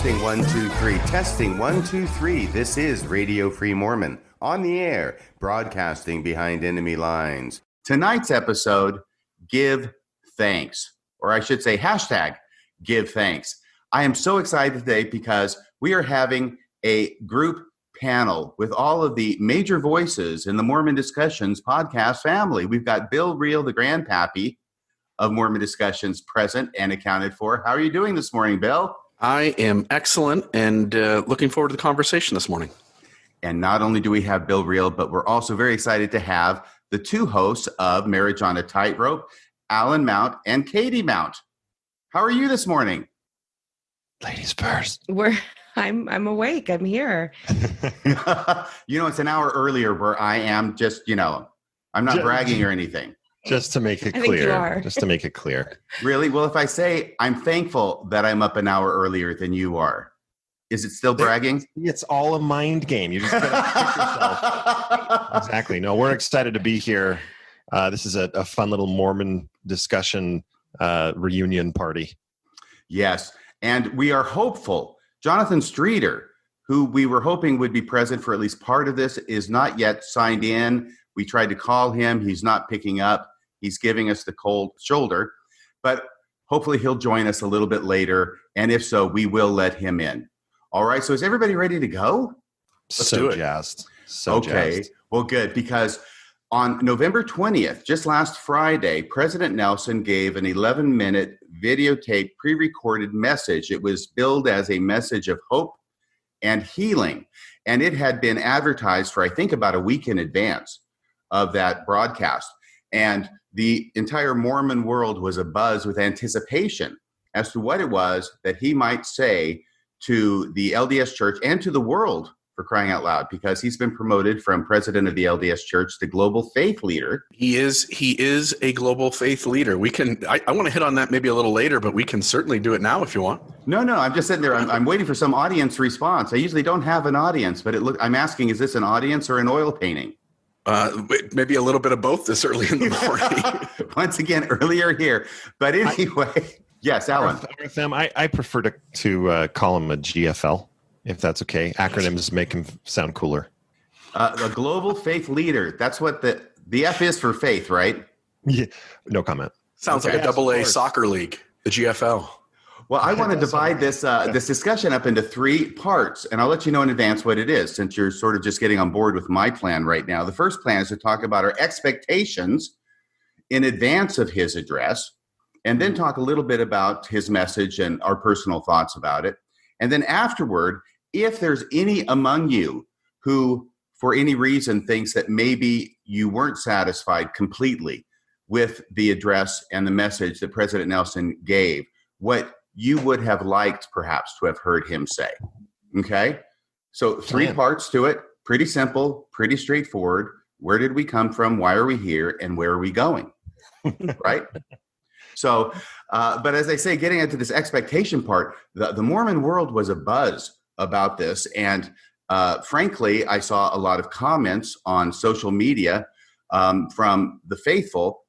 Testing 1 2 3. Testing 1 2 3. This is Radio Free Mormon on the air, broadcasting behind enemy lines. Tonight's episode, Give Thanks, or I should say hashtag Give Thanks. I am so excited today because we are having a group panel with all of the major voices in the Mormon Discussions podcast family. We've got Bill Reel, the grandpappy of Mormon Discussions, present and accounted for. How are you doing this morning, Bill? I am excellent and looking forward to the conversation this morning. And not only do we have Bill Reel, but we're also very excited to have the two hosts of Marriage on a Tightrope, Allan Mount and Kattie Mount. How are you this morning? Ladies first. I'm awake. I'm here. It's an hour earlier where I am just, I'm not bragging or anything. Just to make it clear. Just to make it clear. Really? Well, if I say I'm thankful that I'm up an hour earlier than you are, is it still bragging? It's all a mind game. You just got to trick yourself. Exactly. No, we're excited to be here. This is a fun little Mormon discussion reunion party. Yes. And we are hopeful. Jonathan Streeter, who we were hoping would be present for at least part of this, is not yet signed in. We tried to call him. He's not picking up. He's giving us the cold shoulder, but hopefully he'll join us a little bit later. And if so, we will let him in. All right. So is everybody ready to go? Let's do it. Jazzed. Okay. Well, good. Because on November 20th, just last Friday, President Nelson gave an 11-minute videotape pre-recorded message. It was billed as a message of hope and healing. And it had been advertised for, I think, about a week in advance of that broadcast. And the entire Mormon world was abuzz with anticipation as to what it was that he might say to the LDS Church and to the world, for crying out loud, because he's been promoted from president of the LDS Church to global faith leader. He is a global faith leader. I want to hit on that maybe a little later, but we can certainly do it now if you want. No, I'm just sitting there. I'm waiting for some audience response. I usually don't have an audience, but I'm asking, is this an audience or an oil painting? Maybe a little bit of both this early in the morning. Once again, earlier here. But anyway, yes, Allan. RFM, I prefer to call him a GFL, if that's okay. Acronyms make him sound cooler. A global faith leader. That's what the F is for faith, right? Yeah. No comment. Sounds like a AA soccer league, the GFL. Well, I want to divide this discussion up into three parts, and I'll let you know in advance what it is, since you're sort of just getting on board with my plan right now. The first plan is to talk about our expectations in advance of his address, and then talk a little bit about his message and our personal thoughts about it. And then afterward, if there's any among you who, for any reason, thinks that maybe you weren't satisfied completely with the address and the message that President Nelson gave, what you would have liked perhaps to have heard him say. Okay? So three parts to it. Pretty simple, pretty straightforward. Where did we come from? Why are we here? And where are we going? Right? So, but as I say, getting into this expectation part, the Mormon world was abuzz about this. And frankly, I saw a lot of comments on social media from the faithful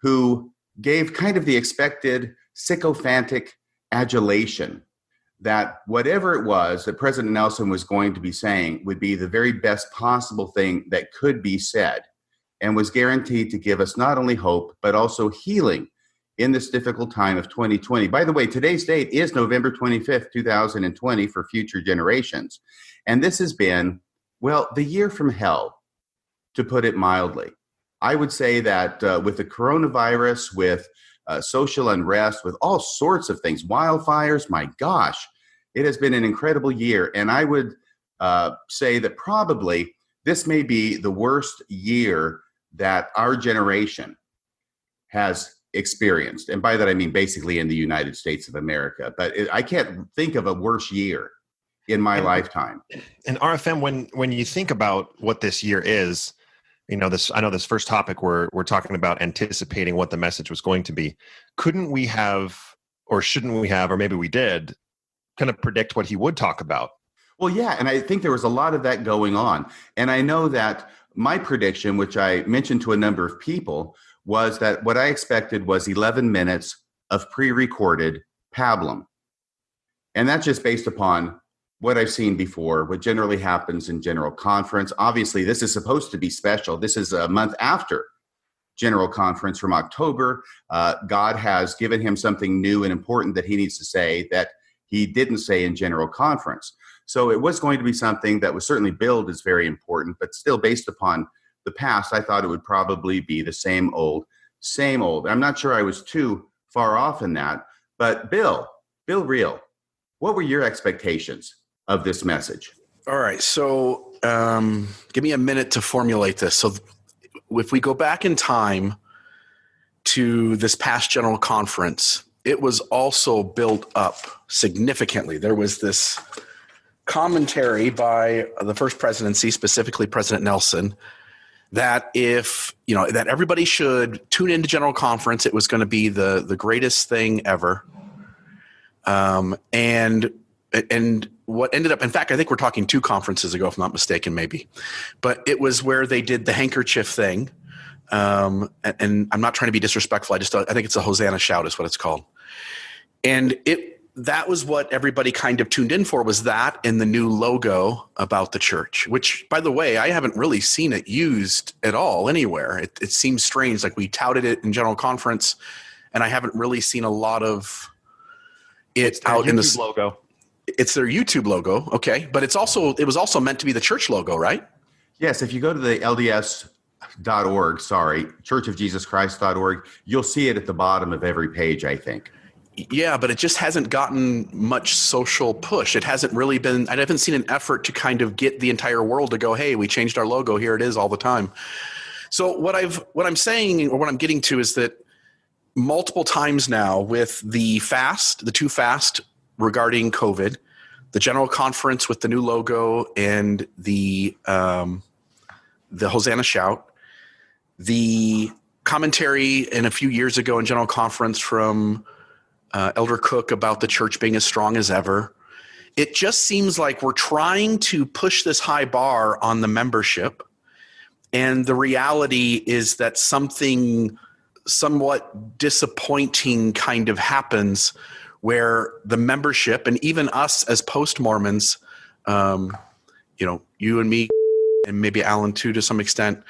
who gave kind of the expected sycophantic adulation that whatever it was that President Nelson was going to be saying would be the very best possible thing that could be said, and was guaranteed to give us not only hope, but also healing in this difficult time of 2020. By the way, today's date is November 25th, 2020 for future generations. And this has been, well, the year from hell, to put it mildly. I would say that with the coronavirus, with social unrest, with all sorts of things, wildfires, my gosh, it has been an incredible year. And I would say that probably this may be the worst year that our generation has experienced. And by that, I mean basically in the United States of America. But I can't think of a worse year in my lifetime. And RFM, when you think about what this year is, I know this first topic we're talking about anticipating what the message was going to be. Couldn't we have, or shouldn't we have, or maybe we did, kind of predict what he would talk about? Well, yeah, and I think there was a lot of that going on. And I know that my prediction, which I mentioned to a number of people, was that what I expected was 11 minutes of pre-recorded pablum. And that's just based upon what I've seen before, what generally happens in General Conference. Obviously, this is supposed to be special. This is a month after General Conference from October. God has given him something new and important that he needs to say that he didn't say in General Conference. So it was going to be something that was certainly billed as very important, but still based upon the past, I thought it would probably be the same old, same old. I'm not sure I was too far off in that, but Bill Reel, what were your expectations of this message? All right. So give me a minute to formulate this. So if we go back in time to this past General Conference, it was also built up significantly. There was this commentary by the first presidency, specifically President Nelson, that that everybody should tune into General Conference. It was going to be the greatest thing ever. And what ended up, in fact, I think we're talking 2 conferences ago, if I'm not mistaken, maybe, but it was where they did the handkerchief thing. And I'm not trying to be disrespectful. I think it's a Hosanna shout is what it's called. And that was what everybody kind of tuned in for, was that and the new logo about the church, which, by the way, I haven't really seen it used at all anywhere. It seems strange. Like, we touted it in General Conference, and I haven't really seen a lot of it out in the logo. It's their YouTube logo. Okay. But it was also meant to be the church logo, right? Yes. If you go to the LDS.org, churchofjesuschrist.org, you'll see it at the bottom of every page, I think. Yeah, but it just hasn't gotten much social push. It hasn't really been, I haven't seen an effort to kind of get the entire world to go, hey, we changed our logo. Here it is all the time. So what I'm saying, or what I'm getting to, is that multiple times now with the 2 fast regarding COVID, the General Conference with the new logo and the Hosanna shout, the commentary in a few years ago in General Conference from Elder Cook about the church being as strong as ever. It just seems like we're trying to push this high bar on the membership. And the reality is that something somewhat disappointing kind of happens where the membership, and even us as post-Mormons, you and me, and maybe Allan too to some extent,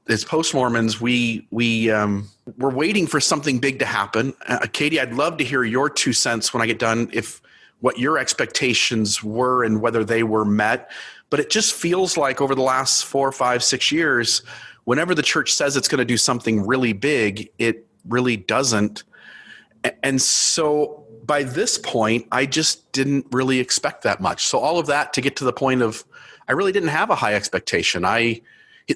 as post-Mormons, we're waiting for something big to happen. Katie, I'd love to hear your 2 cents when I get done, if what your expectations were and whether they were met. But it just feels like over the last 4, 5, 6 years, whenever the church says it's going to do something really big, it really doesn't. And so by this point, I just didn't really expect that much. So all of that to get to the point of, I really didn't have a high expectation.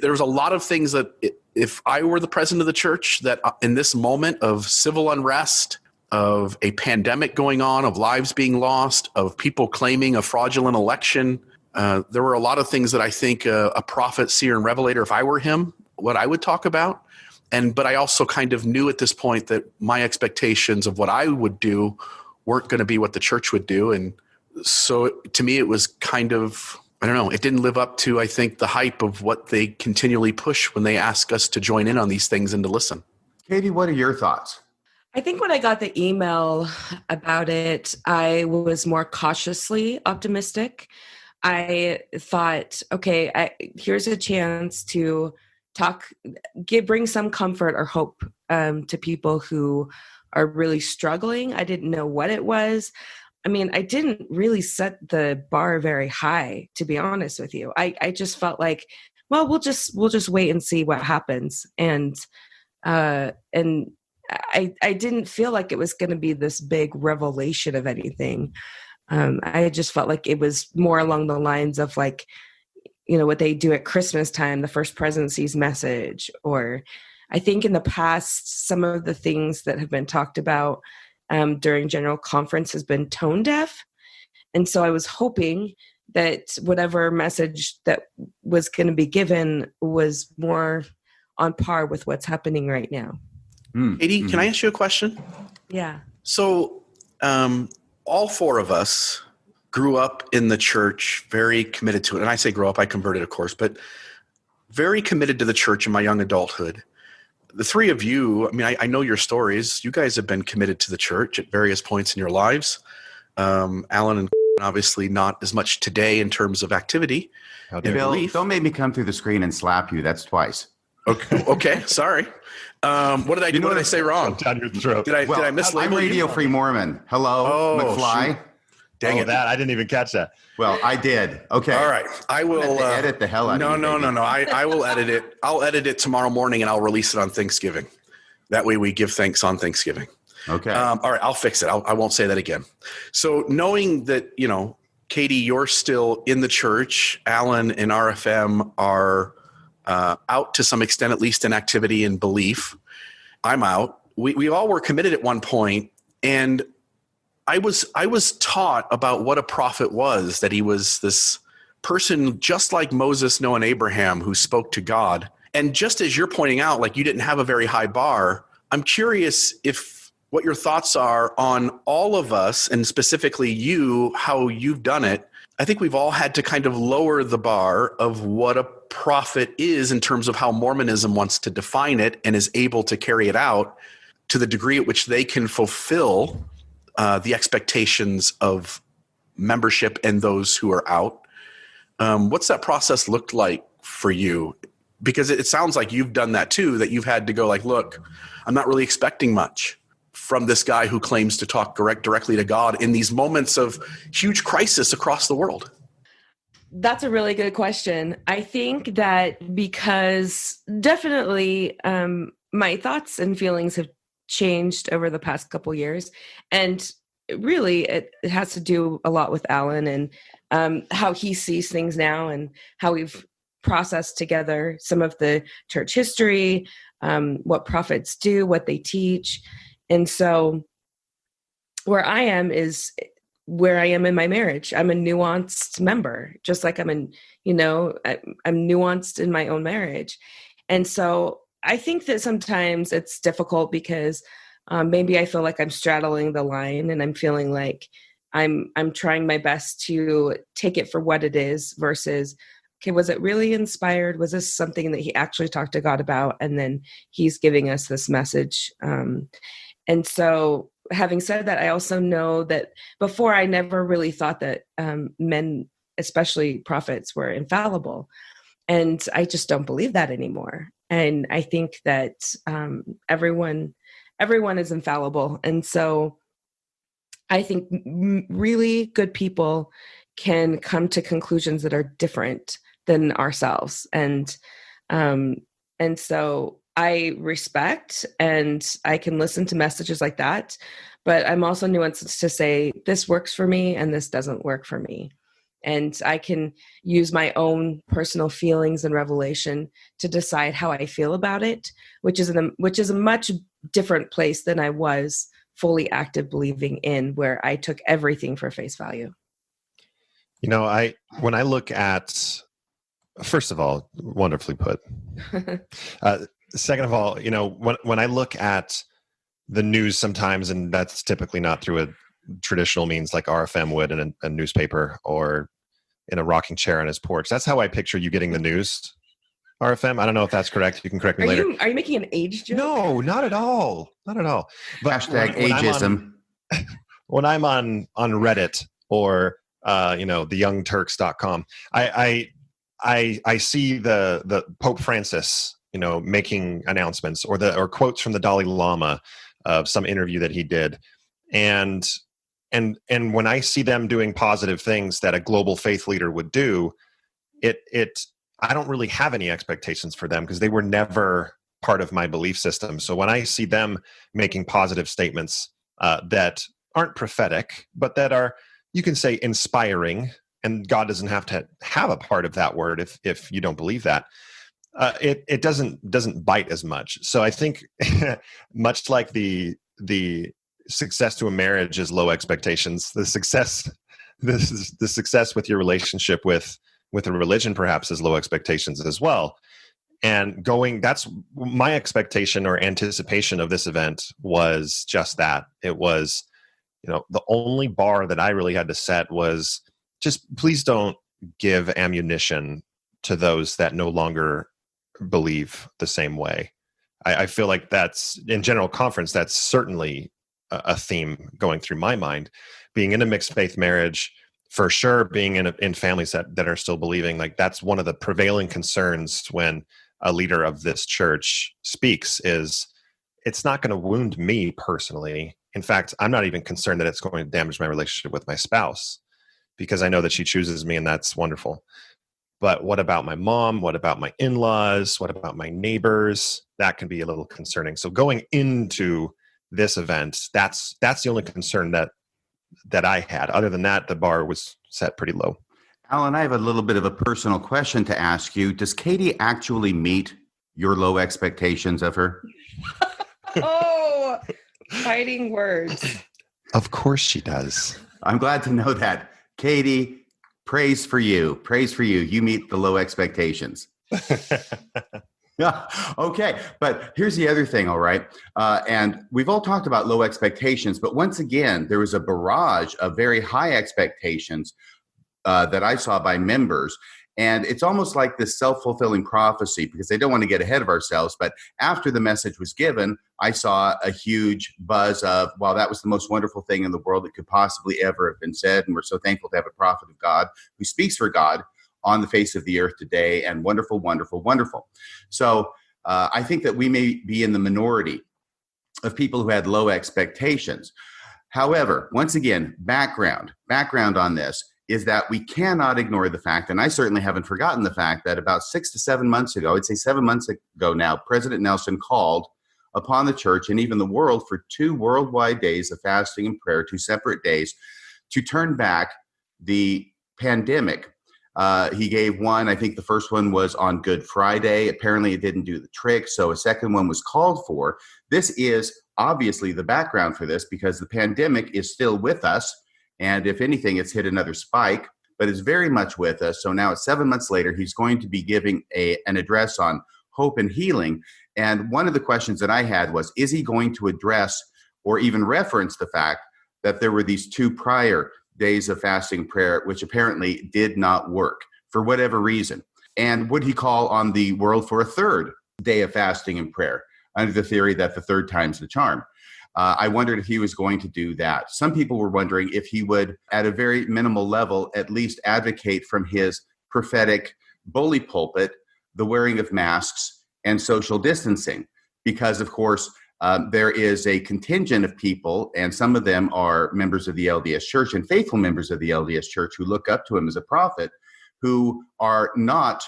There was a lot of things that if I were the president of the church, that in this moment of civil unrest, of a pandemic going on, of lives being lost, of people claiming a fraudulent election, there were a lot of things that I think a prophet, seer, and revelator, if I were him, what I would talk about. But I also kind of knew at this point that my expectations of what I would do weren't going to be what the church would do. And so to me, it was kind of, I don't know, it didn't live up to, I think, the hype of what they continually push when they ask us to join in on these things and to listen. Katie, what are your thoughts? I think when I got the email about it, I was more cautiously optimistic. I thought, okay, here's a chance to bring some comfort or hope to people who are really struggling. I didn't know what it was. I mean, I didn't really set the bar very high, to be honest with you. I just felt like, well, we'll just wait and see what happens. And I didn't feel like it was going to be this big revelation of anything. I just felt like it was more along the lines of like, what they do at Christmas time, the first presidency's message, or I think in the past, some of the things that have been talked about during General Conference has been tone deaf. And so I was hoping that whatever message that was going to be given was more on par with what's happening right now. Katie, can I ask you a question? Yeah. So all 4 of us grew up in the church, very committed to it. And I say grow up, I converted, of course, but very committed to the church in my young adulthood. The 3 of you, I mean, I know your stories. You guys have been committed to the church at various points in your lives. Allan and obviously not as much today in terms of activity. How and dare you. Bill, belief. don't make me come through the screen and slap you. That's twice. Okay, sorry. What did I do? What did I say wrong? Down your throat. Did I mislabel I'm you? Radio Free Mormon. Hello, Oh, McFly. shoot. Dang it. That I didn't even catch that. Well, I did. Okay. All right. I will have to edit the hell out of you, No. baby. I will edit it. I'll edit it tomorrow morning and I'll release it on Thanksgiving. That way we give thanks on Thanksgiving. Okay. All right. I'll fix it. I won't say that again. So knowing that, Katie, you're still in the church, Allan and RFM are out to some extent, at least in activity and belief. I'm out. We all were committed at one point, and I was taught about what a prophet was, that he was this person just like Moses, Noah, and Abraham who spoke to God. And just as you're pointing out, like you didn't have a very high bar, I'm curious what your thoughts are on all of us, and specifically you, how you've done it. I think we've all had to kind of lower the bar of what a prophet is in terms of how Mormonism wants to define it and is able to carry it out to the degree at which they can fulfill the expectations of membership and those who are out. What's that process looked like for you? Because it sounds like you've done that too, that you've had to go like, look, I'm not really expecting much from this guy who claims to talk directly to God in these moments of huge crisis across the world. That's a really good question. I think that because definitely my thoughts and feelings have changed over the past couple years. And really, it has to do a lot with Allan and how he sees things now and how we've processed together some of the church history, what prophets do, what they teach. And so where I am is where I am in my marriage. I'm a nuanced member, just like I'm nuanced in my own marriage. And so I think that sometimes it's difficult because maybe I feel like I'm straddling the line and I'm feeling like I'm trying my best to take it for what it is versus, okay, was it really inspired? Was this something that he actually talked to God about? And then he's giving us this message. And so having said that, I also know that before I never really thought that men, especially prophets, were infallible. And I just don't believe that anymore. And I think that everyone is infallible. And so I think really good people can come to conclusions that are different than ourselves. And so I respect and I can listen to messages like that, but I'm also nuanced to say this works for me and this doesn't work for me. And I can use my own personal feelings and revelation to decide how I feel about it, which is a much different place than I was fully active believing in, where I took everything for face value. When I look at, first of all, wonderfully put. Second of all, when I look at the news sometimes, and that's typically not through a traditional means like RFM would in a newspaper or in a rocking chair on his porch. That's how I picture you getting the news, RFM. I don't know if that's correct. You can correct me later. Are you making an age joke? No, not at all. Not at all. But Hashtag ageism. When I'm on Reddit or theyoungturks.com, I see the Pope Francis, making announcements or quotes from the Dalai Lama of some interview that he did. And when I see them doing positive things that a global faith leader would do, I don't really have any expectations for them because they were never part of my belief system. So when I see them making positive statements that aren't prophetic, but that are, you can say, inspiring, and God doesn't have to have a part of that word if you don't believe that, it doesn't bite as much. So I think much like the success to a marriage is low expectations, the success with your relationship with a religion perhaps is low expectations as well. And that's my expectation or anticipation of this event was just that. It was, the only bar that I really had to set was just please don't give ammunition to those that no longer believe the same way. I feel like that's, in general conference, that's certainly a theme going through my mind. being in a mixed faith marriage, for sure, being in families that are still believing, like that's one of the prevailing concerns when a leader of this church speaks is it's not going to wound me personally. In fact, I'm not even concerned that it's going to damage my relationship with my spouse because I know that she chooses me and that's wonderful. But what about my mom? What about my in-laws? What about my neighbors? That can be a little concerning. So going into this event, that's the only concern that I had. Other than that, the bar was set pretty low. Allan, I have a little bit of a personal question to ask you. Does Katie actually meet your low expectations of her? Oh, fighting words. Of course she does. I'm glad to know that. Katie, praise for you. Praise for you. You meet the low expectations. Okay, but here's the other thing, all right? And we've all talked about low expectations, but once again, there was a barrage of very high expectations that I saw by members. And it's almost like this self-fulfilling prophecy because they don't want to get ahead of ourselves. But after the message was given, I saw a huge buzz of, wow, that was the most wonderful thing in the world that could possibly ever have been said. And we're so thankful to have a prophet of God who speaks for God on the face of the earth today. And wonderful, wonderful, wonderful. So I think that we may be in the minority of people who had low expectations. However, once again, background on this is that we cannot ignore the fact, and I certainly haven't forgotten the fact, that about 6 to 7 months ago, I'd say 7 months ago now, President Nelson called upon the church and even the world for 2 worldwide days of fasting and prayer, 2 separate days, to turn back the pandemic. He gave one, I think the first one was on Good Friday. Apparently it didn't do the trick, so a second one was called for. This is obviously the background for this because the pandemic is still with us. And if anything, it's hit another spike, but it's very much with us. So now it's 7 months later, he's going to be giving an address on hope and healing. And one of the questions that I had was, is he going to address or even reference the fact that there were these 2 prior days of fasting prayer, which apparently did not work for whatever reason? And would he call on the world for a 3rd day of fasting and prayer under the theory that the 3rd time's the charm? I wondered if he was going to do that. Some people were wondering if he would, at a very minimal level, at least advocate from his prophetic bully pulpit the wearing of masks and social distancing. Because, of course, there is a contingent of people, and some of them are members of the LDS Church and faithful members of the LDS Church who look up to him as a prophet, who are not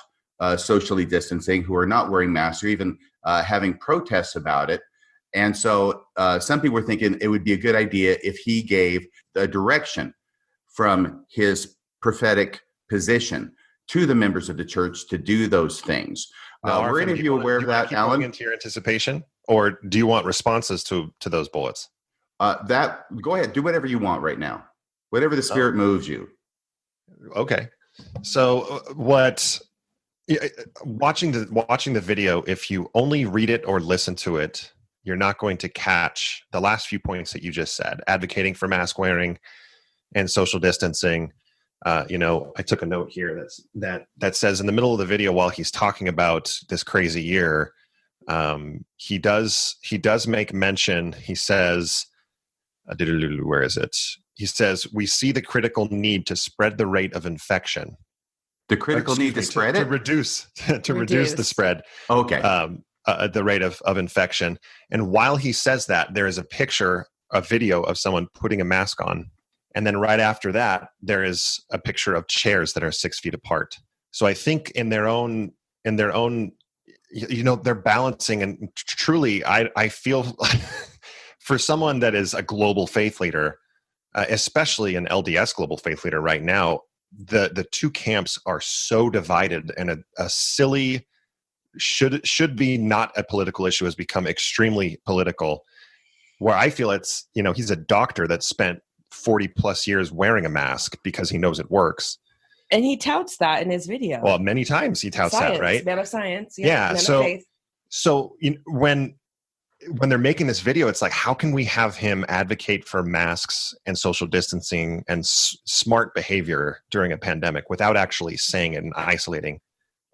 socially distancing, who are not wearing masks or even having protests about it. And so some people were thinking it would be a good idea if he gave the direction from his prophetic position to the members of the church to do those things. Were any of you aware of that, Allan? Into your anticipation, or do you want responses to those bullets? Go ahead, do whatever you want right now, whatever the Spirit moves you. Okay, so watching the video, if you only read it or listen to it, you're not going to catch the last few points that you just said, advocating for mask wearing and social distancing. I took a note here that says in the middle of the video, while he's talking about this crazy year, he does make mention. He says, where is it? He says, we see the critical need to spread the rate of infection. The critical need to spread it? To reduce the spread. Okay. The rate of infection. And while he says that, there is a video of someone putting a mask on. And then right after that, there is a picture of chairs that are 6 feet apart. So I think in their own, they're balancing. And truly, I feel for someone that is a global faith leader, especially an LDS global faith leader right now, the 2 camps are so divided, and a silly, should be not a political issue has become extremely political, where I feel it's, he's a doctor that spent 40 plus years wearing a mask because he knows it works. And he touts that in his video. Well, many times he touts that, right? Man of science. Yeah. So when they're making this video, it's like, how can we have him advocate for masks and social distancing and smart behavior during a pandemic without actually saying it and isolating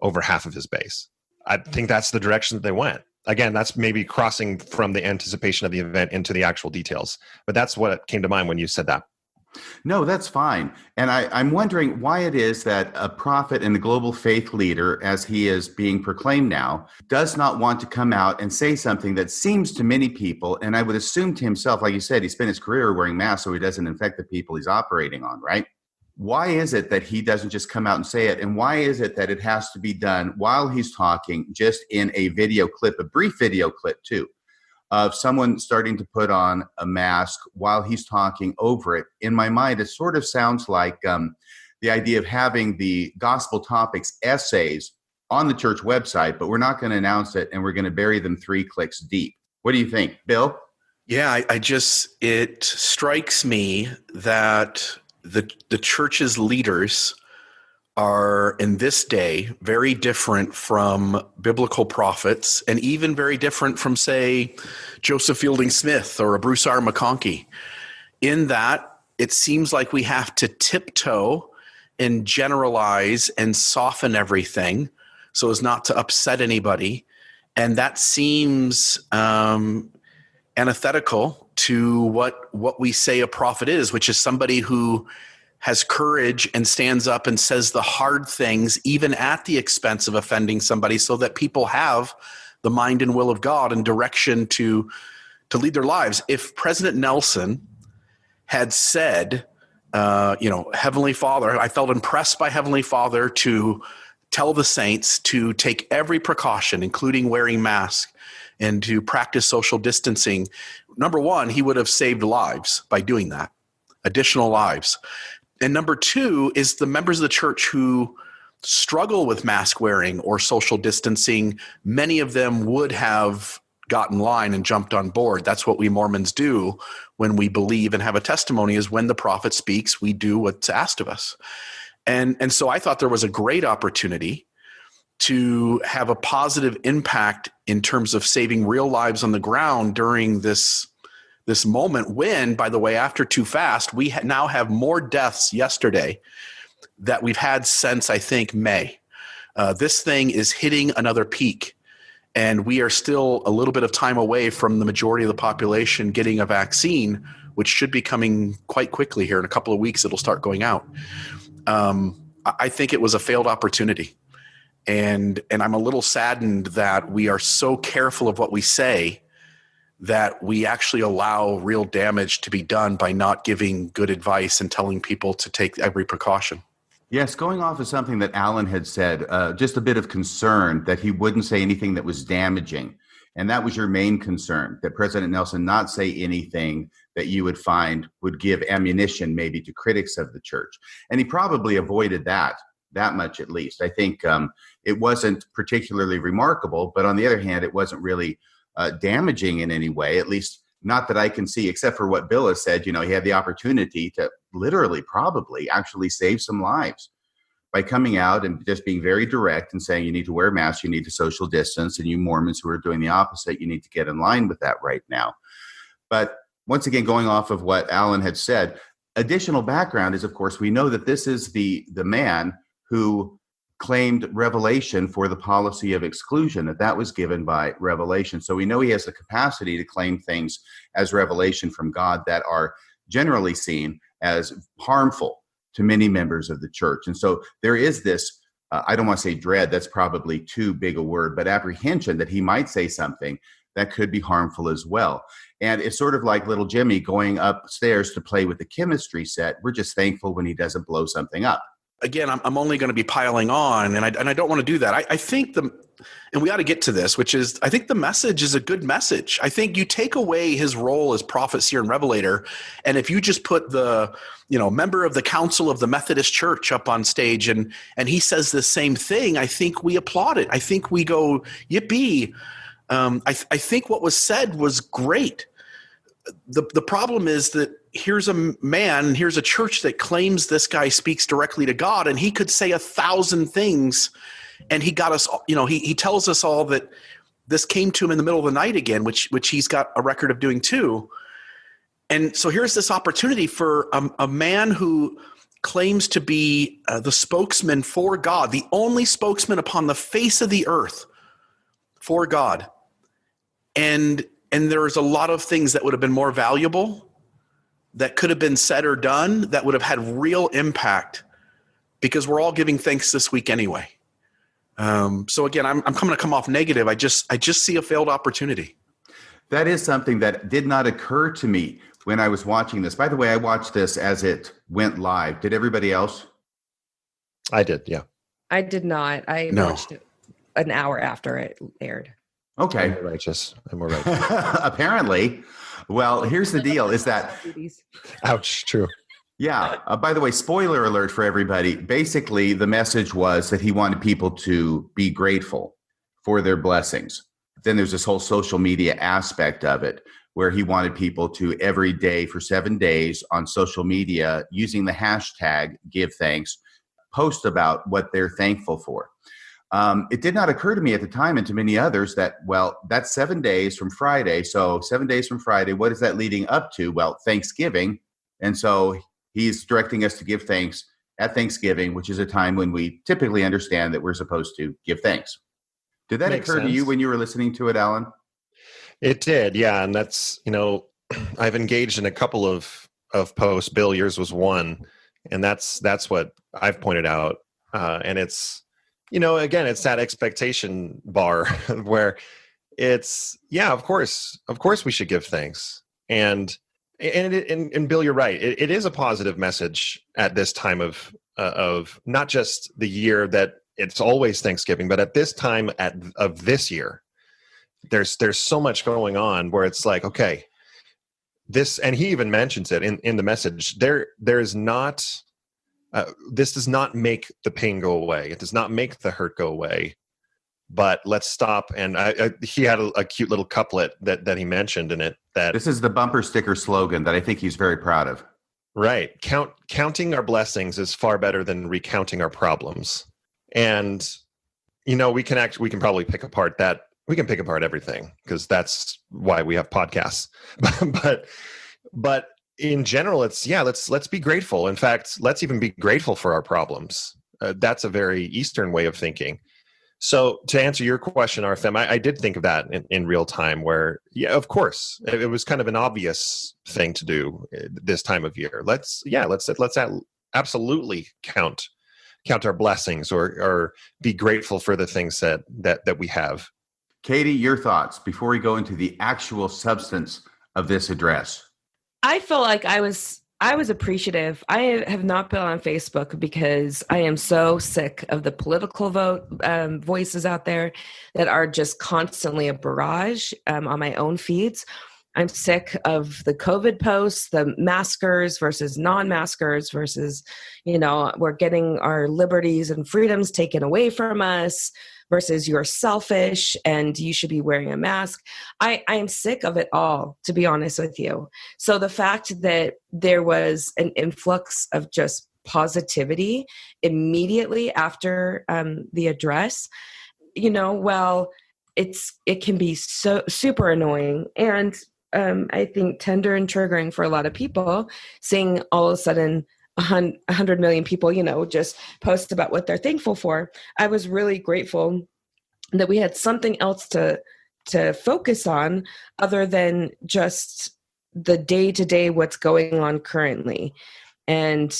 over half of his base? I think that's the direction that they went. Again, that's maybe crossing from the anticipation of the event into the actual details, but that's what came to mind when you said that. No, that's fine. And I'm wondering why it is that a prophet and a global faith leader, as he is being proclaimed now, does not want to come out and say something that seems to many people, and I would assume to himself, like you said, he spent his career wearing masks so he doesn't infect the people he's operating on, right? Why is it that he doesn't just come out and say it? And why is it that it has to be done while he's talking, just in a video clip, a brief video clip too, of someone starting to put on a mask while he's talking over it? In my mind, it sort of sounds like the idea of having the gospel topics essays on the church website, but we're not going to announce it and we're going to bury them 3 clicks deep. What do you think, Bill? Yeah, it strikes me that the church's leaders are in this day very different from biblical prophets, and even very different from, say, Joseph Fielding Smith or a Bruce R. McConkie, in that it seems like we have to tiptoe and generalize and soften everything so as not to upset anybody. And that seems antithetical to what we say a prophet is, which is somebody who has courage and stands up and says the hard things, even at the expense of offending somebody, so that people have the mind and will of God and direction to lead their lives. If President Nelson had said, Heavenly Father, I felt impressed by Heavenly Father to tell the saints to take every precaution, including wearing masks, and to practice social distancing. Number one, he would have saved lives by doing that, additional lives. And number two is the members of the church who struggle with mask wearing or social distancing. Many of them would have got in line and jumped on board. That's what we Mormons do when we believe and have a testimony, is when the prophet speaks, we do what's asked of us. And so I thought there was a great opportunity to have a positive impact in terms of saving real lives on the ground during this moment when, by the way, after Too Fast, we now have more deaths yesterday that we've had since, I think, May. This thing is hitting another peak, and we are still a little bit of time away from the majority of the population getting a vaccine, which should be coming quite quickly here. In a couple of weeks, it'll start going out. I think it was a failed opportunity. And I'm a little saddened that we are so careful of what we say that we actually allow real damage to be done by not giving good advice and telling people to take every precaution. Yes, going off of something that Allan had said, just a bit of concern that he wouldn't say anything that was damaging. And that was your main concern, that President Nelson not say anything that you would find would give ammunition maybe to critics of the church. And he probably avoided that much at least. I think it wasn't particularly remarkable, but on the other hand, it wasn't really damaging in any way, at least not that I can see, except for what Bill has said. He had the opportunity to literally probably actually save some lives by coming out and just being very direct and saying, you need to wear masks, you need to social distance, and you Mormons who are doing the opposite, you need to get in line with that right now. But once again, going off of what Allan had said, additional background is, of course, we know that this is the man who claimed revelation for the policy of exclusion, that was given by revelation. So we know he has the capacity to claim things as revelation from God that are generally seen as harmful to many members of the church. And so there is this, I don't want to say dread, that's probably too big a word, but apprehension that he might say something that could be harmful as well. And it's sort of like little Jimmy going upstairs to play with the chemistry set. We're just thankful when he doesn't blow something up. Again, I'm only going to be piling on, and I don't want to do that. I think and we ought to get to this, which is, I think the message is a good message. I think you take away his role as prophet, seer, and revelator, and if you just put the, member of the council of the Methodist Church up on stage and he says the same thing, I think we applaud it. I think we go, yippee. I think what was said was great. The problem is that here's a man, here's a church that claims this guy speaks directly to God, and he could say 1,000 things, and he got us, he tells us all that this came to him in the middle of the night again, which he's got a record of doing too. And so here's this opportunity for a man who claims to be the spokesman for God, the only spokesman upon the face of the earth for God. And there's a lot of things that would have been more valuable that could have been said or done that would have had real impact, because we're all giving thanks this week anyway. So again, I'm coming to come off negative. I just see a failed opportunity. That is something that did not occur to me when I was watching this. By the way, I watched this as it went live. Did everybody else? I did, yeah. I did not. I watched it an hour after it aired. Okay. I'm more righteous. Apparently. Well, here's the deal is that... Ouch, true. Yeah. By the way, spoiler alert for everybody. Basically, the message was that he wanted people to be grateful for their blessings. Then there's this whole social media aspect of it, where he wanted people to every day for 7 days on social media using the hashtag give thanks, post about what they're thankful for. It did not occur to me at the time and to many others that, well, that's 7 days from Friday. So 7 days from Friday, what is that leading up to? Well, Thanksgiving. And so he's directing us to give thanks at Thanksgiving, which is a time when we typically understand that we're supposed to give thanks. Did that occur to you when you were listening to it, Allan? It did, yeah. And that's, I've engaged in a couple of posts. Bill, yours was one. And that's what I've pointed out. And it's, again, it's that expectation bar where it's, yeah, of course we should give thanks. And Bill, you're right. It is a positive message at this time of not just the year that it's always Thanksgiving, but at this time of this year, there's so much going on where it's like, okay, this, and he even mentions it in the message. There's not. This does not make the pain go away. It does not make the hurt go away. But let's stop. And he had a cute little couplet that he mentioned in it. That this is the bumper sticker slogan that I think he's very proud of. Right. Counting our blessings is far better than recounting our problems. And we can probably pick apart that. We can pick apart everything because that's why we have podcasts. but in general, it's let's be grateful. In fact, let's even be grateful for our problems. That's a very Eastern way of thinking. So to answer your question, RFM, I did think of that in real time where, yeah, of course, it was kind of an obvious thing to do this time of year. Let's absolutely count our blessings or be grateful for the things that we have. Katie, your thoughts before we go into the actual substance of this address. I feel like I was appreciative. I have not been on Facebook because I am so sick of the political voices out there that are just constantly a barrage on my own feeds. I'm sick of the COVID posts, the maskers versus non-maskers versus, we're getting our liberties and freedoms taken away from us versus you're selfish and you should be wearing a mask. I am sick of it all, to be honest with you. So the fact that there was an influx of just positivity immediately after the address, it can be so super annoying. And I think tender and triggering for a lot of people, seeing all of a sudden 100 million people, just post about what they're thankful for. I was really grateful that we had something else to focus on other than just the day-to-day what's going on currently. And,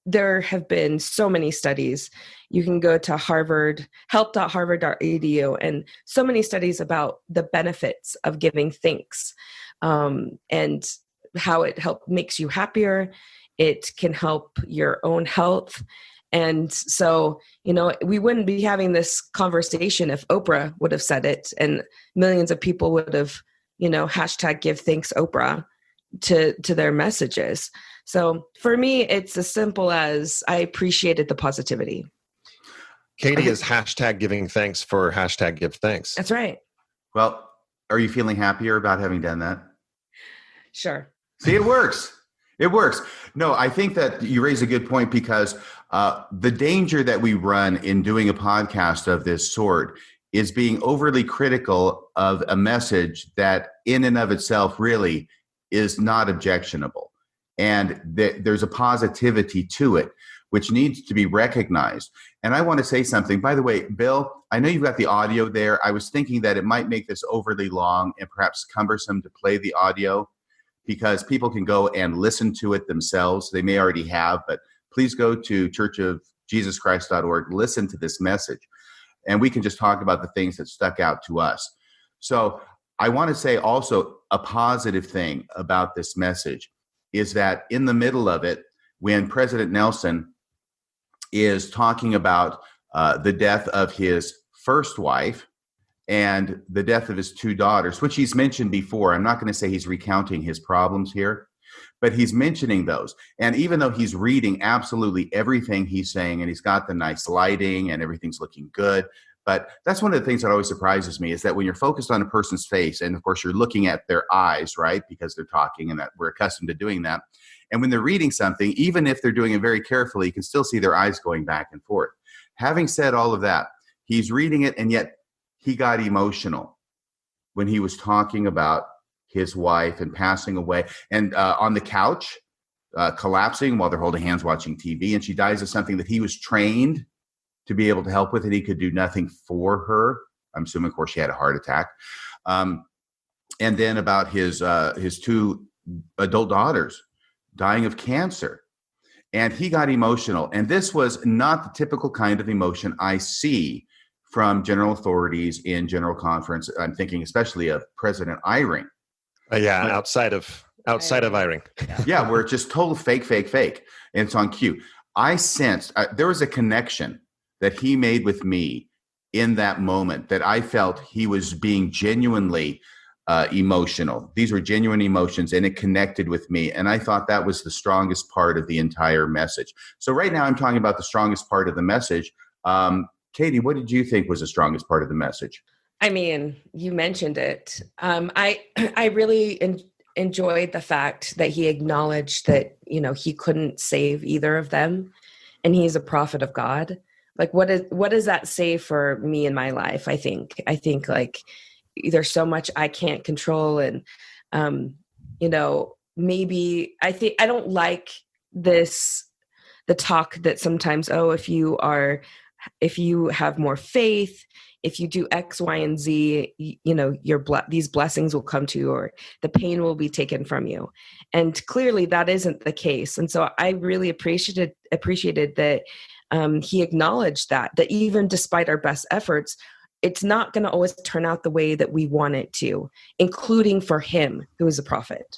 there have been so many studies. You can go to help.harvard.edu, and so many studies about the benefits of giving thanks and how it makes you happier. It can help your own health. And so, we wouldn't be having this conversation if Oprah would have said it and millions of people would have, hashtag give thanks Oprah to their messages. So for me, it's as simple as I appreciated the positivity. Katie is hashtag giving thanks for hashtag give thanks. That's right. Well, are you feeling happier about having done that? Sure. See, it works. It works. No, I think that you raise a good point because the danger that we run in doing a podcast of this sort is being overly critical of a message that in and of itself really is not objectionable. And there's a positivity to it, which needs to be recognized. And I want to say something. By the way, Bill, I know you've got the audio there. I was thinking that it might make this overly long and perhaps cumbersome to play the audio. because people can go and listen to it themselves. They may already have, but please go to churchofjesuschrist.org, listen to this message, and we can just talk about the things that stuck out to us. So I want to say also a positive thing about this message is that in the middle of it, when President Nelson is talking about the death of his first wife and the death of his two daughters, which he's mentioned before. I'm not going to say he's recounting his problems here, but he's mentioning those. And even though he's reading absolutely everything he's saying, and he's got the nice lighting and everything's looking good, but that's one of the things that always surprises me is that when you're focused on a person's face, and of course you're looking at their eyes, right, because they're talking and that we're accustomed to doing that. And when they're reading something, even if they're doing it very carefully, you can still see their eyes going back and forth. Having said all of that, he's reading it, and yet he got emotional when he was talking about his wife and passing away, and on the couch, collapsing while they're holding hands watching TV, and she dies of something that he was trained to be able to help with, and he could do nothing for her. I'm assuming, of course, she had a heart attack. And then about his two adult daughters dying of cancer. And he got emotional. And this was not the typical kind of emotion I see from general authorities in General Conference. I'm thinking especially of President Eyring. Outside of Eyring. Yeah, where it's just total fake. And it's on cue. I sensed there was a connection that he made with me in that moment that I felt he was being genuinely emotional. These were genuine emotions, and it connected with me. And I thought that was the strongest part of the entire message. So right now I'm talking about the strongest part of the message. Katie, what did you think was the strongest part of the message? I mean, you mentioned it. I really enjoyed the fact that he acknowledged that, he couldn't save either of them, and he's a prophet of God. Like, what does that say for me in my life? I think like, there's so much I can't control. And, maybe I don't like the talk that sometimes, if you have more faith, if you do X, Y, and Z, these blessings will come to you, or the pain will be taken from you. And clearly that isn't the case. And so I really appreciated that he acknowledged that even despite our best efforts, it's not going to always turn out the way that we want it to, including for him, who is a prophet.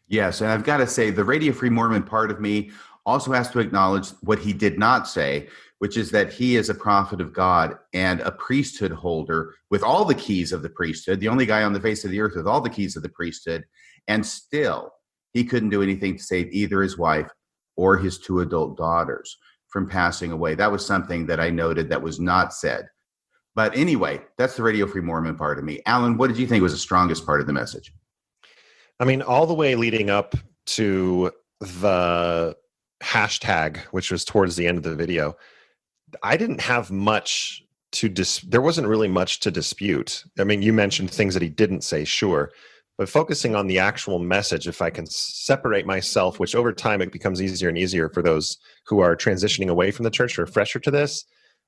Yes, and I've got to say, the Radio Free Mormon part of me also has to acknowledge what he did not say, which is that he is a prophet of God and a priesthood holder with all the keys of the priesthood, the only guy on the face of the earth with all the keys of the priesthood, and still he couldn't do anything to save either his wife or his two adult daughters from passing away. That was something that I noted that was not said. But anyway, that's the Radio Free Mormon part of me. Allan, what did you think was the strongest part of the message? I mean, all the way leading up to the hashtag, which was towards the end of the video, I didn't have much there wasn't really much to dispute. I mean, you mentioned things that he didn't say, sure, but focusing on the actual message, if I can separate myself, which over time it becomes easier and easier for those who are transitioning away from the church or fresher to this,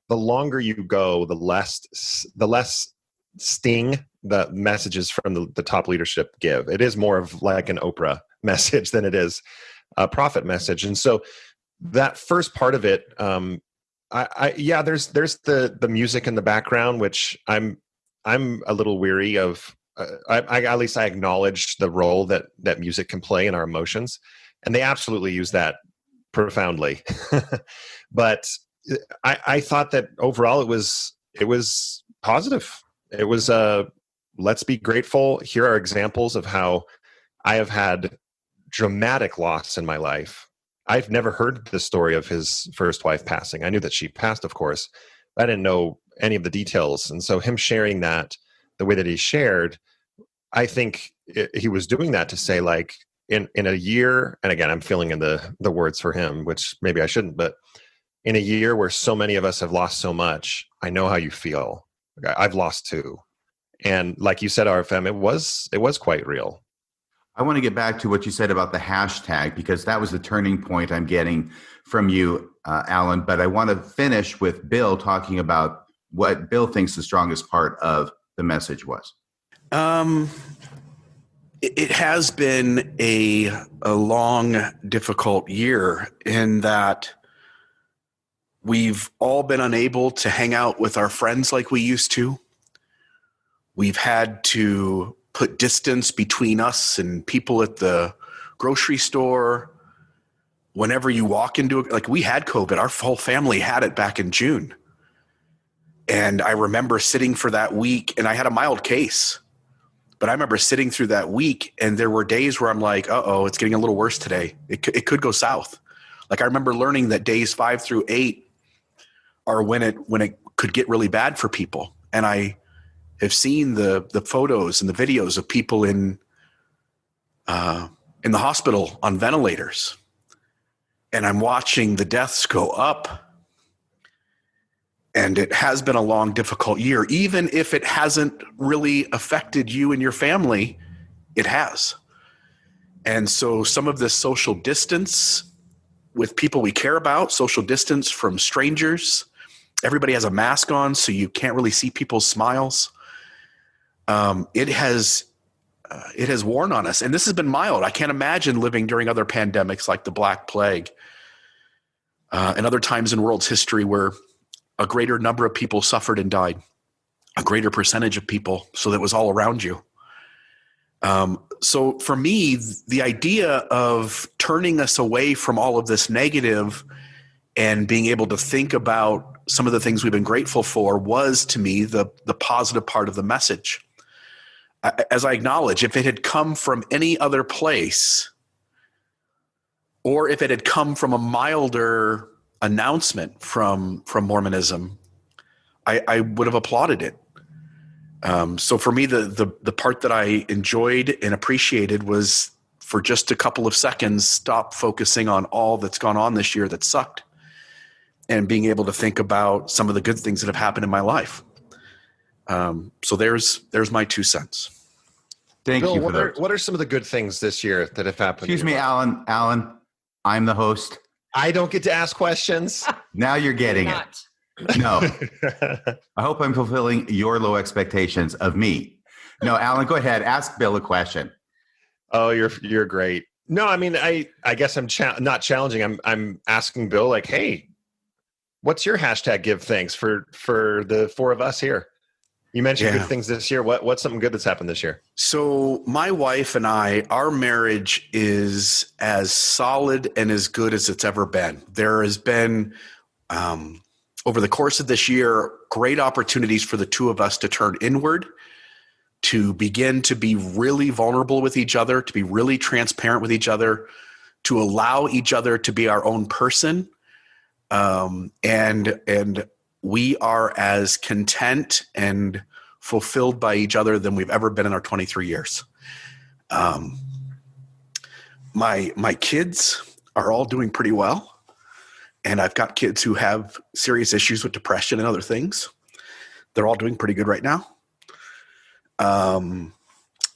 the longer you go, the less sting the messages from the top leadership give. It is more of like an Oprah message than it is a prophet message. And so that first part of it, there's the music in the background, which I'm a little weary of. At least I acknowledge the role that music can play in our emotions, and they absolutely use that profoundly. But I thought that overall it was positive. It was let's be grateful. Here are examples of how I have had dramatic loss in my life. I've never heard the story of his first wife passing. I knew that she passed, of course, but I didn't know any of the details. And so him sharing that the way that he shared, I think he was doing that to say, like, in a year, and again, I'm filling in the words for him, which maybe I shouldn't, but in a year where so many of us have lost so much, I know how you feel. I've lost too. And like you said, RFM, it was quite real. I want to get back to what you said about the hashtag, because that was the turning point I'm getting from you, Allan. But I want to finish with Bill talking about what Bill thinks the strongest part of the message was. It has been a long, difficult year in that we've all been unable to hang out with our friends like we used to. We've had to put distance between us and people at the grocery store. Whenever you walk into it, like we had COVID, our whole family had it back in June. And I remember sitting for that week, and I had a mild case. But I remember sitting through that week, and there were days where I'm like, uh-oh, it's getting a little worse today. It could go south. Like I remember learning that days 5 through 8 are when it could get really bad for people. And I have seen the photos and the videos of people in the hospital on ventilators. And I'm watching the deaths go up. And it has been a long, difficult year. Even if it hasn't really affected you and your family, it has. And so some of this social distance with people we care about, social distance from strangers, everybody has a mask on, so you can't really see people's smiles. It has worn on us. And this has been mild. I can't imagine living during other pandemics like the Black Plague and other times in world's history where a greater number of people suffered and died, a greater percentage of people, so that it was all around you. So for me, the idea of turning us away from all of this negative and being able to think about some of the things we've been grateful for was, to me, the positive part of the message. As I acknowledge, if it had come from any other place, or if it had come from a milder announcement from Mormonism, I would have applauded it. So for me, the part that I enjoyed and appreciated was for just a couple of seconds, stop focusing on all that's gone on this year that sucked, and being able to think about some of the good things that have happened in my life. So there's my 2 cents. Thank Bill, you for that. What are some of the good things this year that have happened? Excuse me, Allan. Allan, I'm the host. I don't get to ask questions. Now you're getting it. No. I hope I'm fulfilling your low expectations of me. No, Allan, go ahead. Ask Bill a question. Oh, you're great. No, I mean, I guess I'm not challenging. I'm asking Bill, like, hey, what's your hashtag give thanks for the 4 of us here? You mentioned good things this year. What's something good that's happened this year? So my wife and I, our marriage is as solid and as good as it's ever been. There has been, over the course of this year, great opportunities for the 2 of us to turn inward, to begin to be really vulnerable with each other, to be really transparent with each other, to allow each other to be our own person. And we are as content and fulfilled by each other than we've ever been in our 23 years. My kids are all doing pretty well. And I've got kids who have serious issues with depression and other things. They're all doing pretty good right now.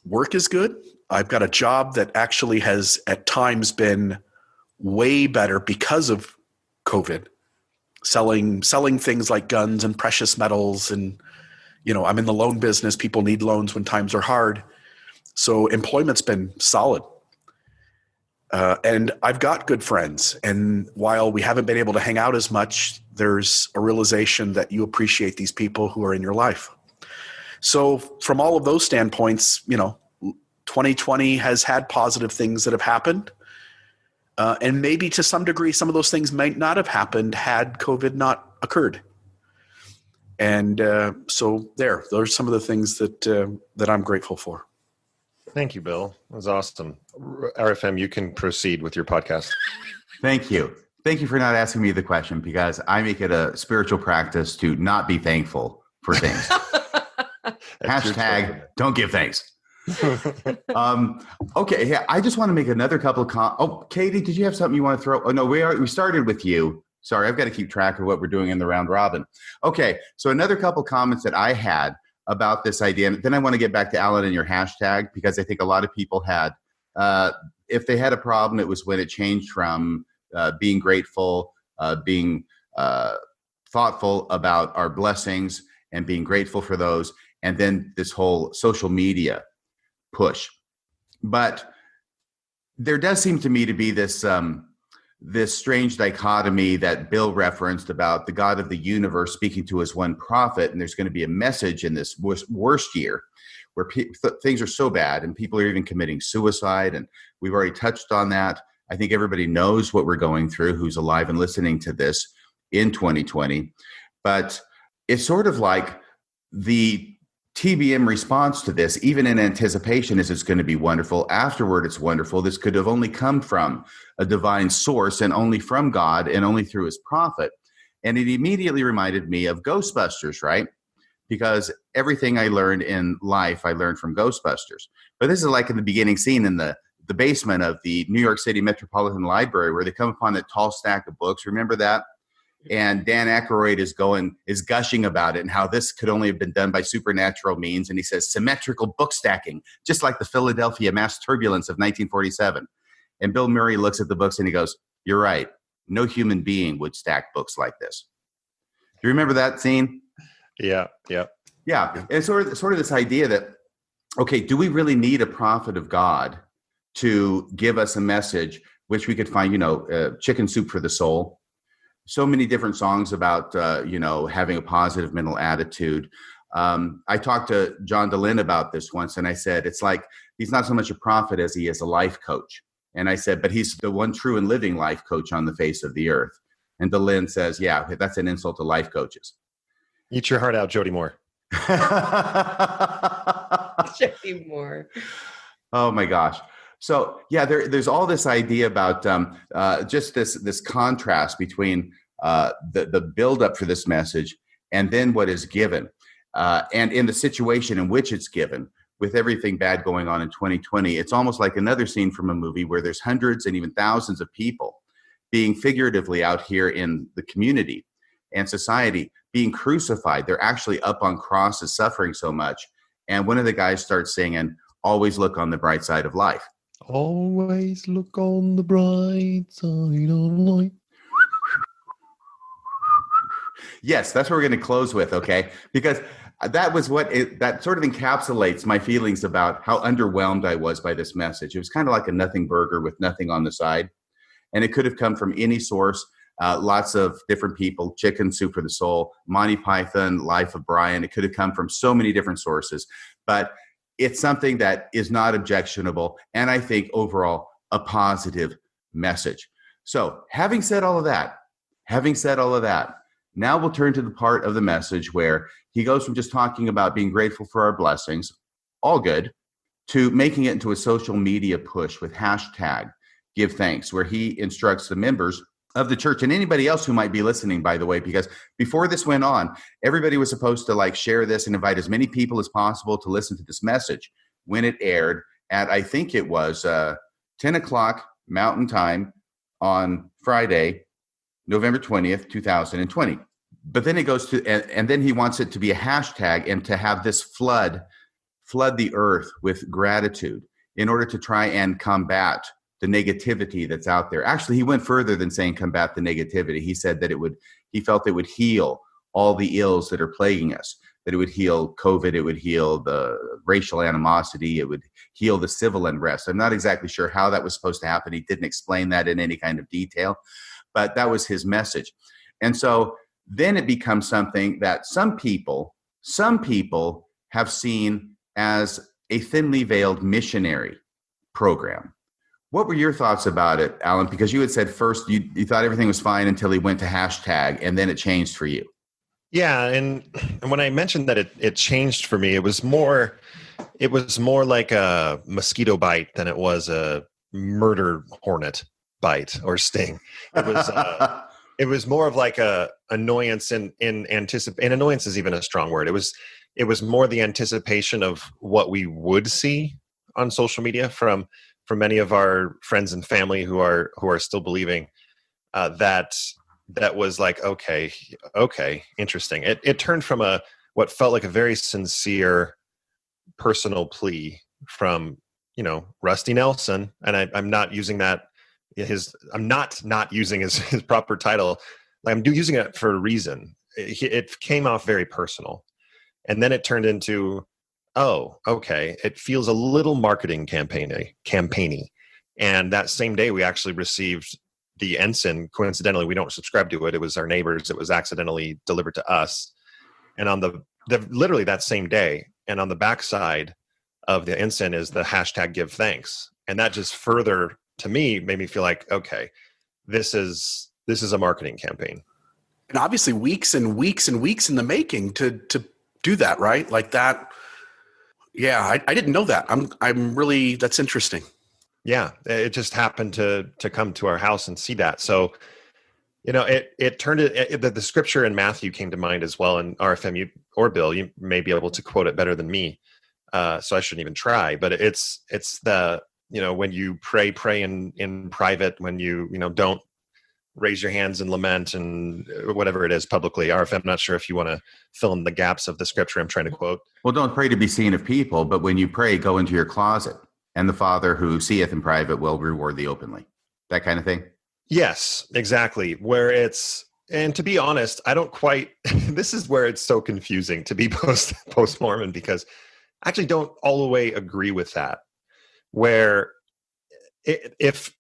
Work is good. I've got a job that actually has at times been way better because of COVID. Selling things like guns and precious metals, and I'm in the loan business. People need loans when times are hard, so employment's been solid. And I've got good friends, and while we haven't been able to hang out as much, there's a realization that you appreciate these people who are in your life. So from all of those standpoints, 2020 has had positive things that have happened. And maybe to some degree, some of those things might not have happened had COVID not occurred. And so those are some of the things that I'm grateful for. Thank you, Bill. That was awesome. RFM, you can proceed with your podcast. Thank you. Thank you for not asking me the question, because I make it a spiritual practice to not be thankful for things. Hashtag don't give thanks. Okay. Yeah. I just want to make another couple of Katie, did you have something you want to throw? Oh no, we started with you. Sorry. I've got to keep track of what we're doing in the round robin. Okay. So another couple comments that I had about this idea, and then I want to get back to Allan and your hashtag, because I think a lot of people had, if they had a problem, it was when it changed from being grateful, being thoughtful about our blessings and being grateful for those. And then this whole social media push. But there does seem to me to be this this strange dichotomy that Bill referenced about the God of the universe speaking to his one prophet, and there's going to be a message in this worst year where things are so bad and people are even committing suicide, and we've already touched on that. I think everybody knows what we're going through who's alive and listening to this in 2020, but it's sort of like the TBM response to this, even in anticipation, is it's going to be wonderful. Afterward, it's wonderful. This could have only come from a divine source and only from God and only through his prophet. And it immediately reminded me of Ghostbusters, right? Because everything I learned in life, I learned from Ghostbusters. But this is like in the beginning scene in the basement of the New York City Metropolitan Library where they come upon that tall stack of books. Remember that? And Dan Aykroyd is gushing about it and how this could only have been done by supernatural means. And he says symmetrical book stacking, just like the Philadelphia mass turbulence of 1947. And Bill Murray looks at the books and he goes, "You're right. No human being would stack books like this." Do you remember that scene? Yeah. And it's sort of this idea that, okay, do we really need a prophet of God to give us a message, which we could find, Chicken Soup for the Soul. So many different songs about, having a positive mental attitude. I talked to John DeLynn about this once, and I said, it's like he's not so much a prophet as he is a life coach. And I said, but he's the one true and living life coach on the face of the earth. And DeLynn says, yeah, that's an insult to life coaches. Eat your heart out, Jody Moore. Jody Moore. Oh, my gosh. So, yeah, there's all this idea about just this contrast between the buildup for this message and then what is given. And in the situation in which it's given, with everything bad going on in 2020, it's almost like another scene from a movie where there's hundreds and even thousands of people being figuratively out here in the community and society being crucified. They're actually up on crosses suffering so much. And one of the guys starts singing, "Always look on the bright side of life." Always look on the bright side of life. Yes, that's what we're going to close with, okay? Because that was that sort of encapsulates my feelings about how underwhelmed I was by this message. It was kind of like a nothing burger with nothing on the side. And it could have come from any source, lots of different people, Chicken Soup for the Soul, Monty Python, Life of Brian. It could have come from so many different sources. But it's something that is not objectionable, and I think overall a positive message. So having said all of that, now we'll turn to the part of the message where he goes from just talking about being grateful for our blessings, all good, to making it into a social media push with hashtag give thanks, where he instructs the members of the church and anybody else who might be listening, by the way, because before this went on, everybody was supposed to share this and invite as many people as possible to listen to this message when it aired at, I think it was 10 o'clock Mountain Time on Friday, November 20th, 2020. But then it goes to, and then he wants it to be a hashtag and to have this flood the earth with gratitude in order to try and combat the negativity that's out there. Actually, he went further than saying combat the negativity. He said that he felt it would heal all the ills that are plaguing us, that it would heal COVID, it would heal the racial animosity, it would heal the civil unrest. I'm not exactly sure how that was supposed to happen. He didn't explain that in any kind of detail, but that was his message. And so then it becomes something that some people have seen as a thinly veiled missionary program. What were your thoughts about it, Allan? Because you had said first you thought everything was fine until he went to hashtag, and then it changed for you. Yeah, and when I mentioned that it changed for me, it was more like a mosquito bite than it was a murder hornet bite or sting. It was more of like a annoyance and annoyance is even a strong word. It was more the anticipation of what we would see on social media from many of our friends and family who are still believing that was like, okay, interesting. It turned from what felt like a very sincere personal plea from, Rusty Nelson. And I'm not using that I'm not using his proper title. I'm using it for a reason. It came off very personal. And then it turned into oh, okay, it feels a little marketing campaigny. And that same day, we actually received the ensign. Coincidentally, we don't subscribe to it. It was our neighbors. It was accidentally delivered to us. And on the literally that same day, and on the backside of the ensign is the hashtag give thanks. And that just further, to me, made me feel like, okay, this is a marketing campaign. And obviously weeks and weeks and weeks in the making to do that, right? Like that. Yeah, I didn't know that. I'm really, that's interesting. Yeah, it just happened to come to our house and see that. So, it turned the scripture in Matthew came to mind as well. And RFM, or Bill, you may be able to quote it better than me. So I shouldn't even try, but it's the, when you pray in private, when you don't raise your hands and lament and whatever it is publicly. RFM, I'm not sure if you want to fill in the gaps of the scripture I'm trying to quote. Well, don't pray to be seen of people, but when you pray, go into your closet, and the Father who seeth in private will reward thee openly. That kind of thing? Yes, exactly. And to be honest, I don't quite, this is where it's so confusing to be post-Mormon, because I actually don't all the way agree with that. Where if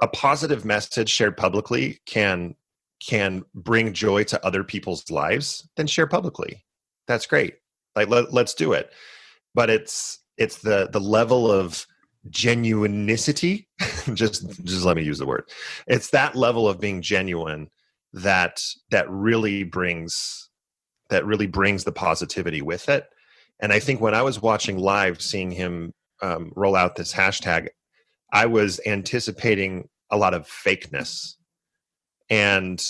a positive message shared publicly can bring joy to other people's lives, then share publicly. That's great. Like let's do it. But it's the level of genuinicity. just let me use the word. It's that level of being genuine that really brings the positivity with it. And I think when I was watching live, seeing him roll out this hashtag, I was anticipating a lot of fakeness. And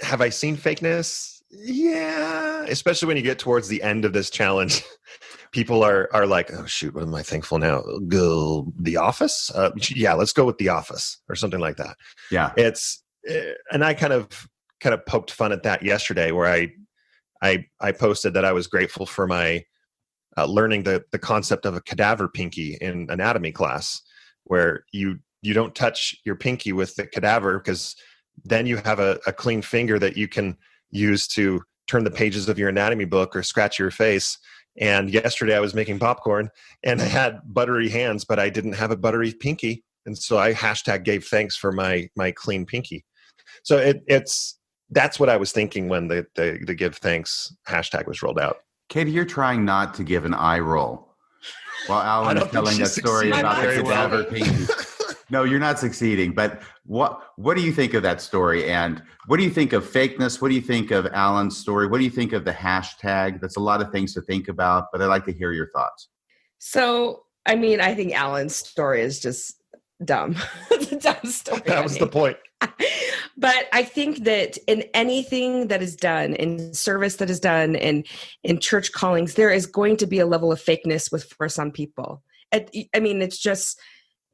have I seen fakeness? Yeah, especially when you get towards the end of this challenge. People are like, oh shoot, what am I thankful now? Go The Office? Yeah, let's go with The Office or something like that. Yeah, and I kind of poked fun at that yesterday, where I posted that I was grateful for my learning the concept of a cadaver pinky in anatomy class, where you don't touch your pinky with the cadaver, because then you have a clean finger that you can use to turn the pages of your anatomy book or scratch your face. And yesterday I was making popcorn and I had buttery hands, but I didn't have a buttery pinky. And so I hashtag gave thanks for my clean pinky. So that's what I was thinking when the give thanks hashtag was rolled out. Katie, you're trying not to give an eye roll while Allan is telling that story about the cadaver pinky. No, you're not succeeding. But what do you think of that story? And what do you think of fakeness? What do you think of Allan's story? What do you think of the hashtag? That's a lot of things to think about, but I'd like to hear your thoughts. So, I mean, I think Allan's story is just dumb. It's a dumb story. That was the point. But I think that in anything that is done, in service that is done, in church callings, there is going to be a level of fakeness for some people. I mean, it's just,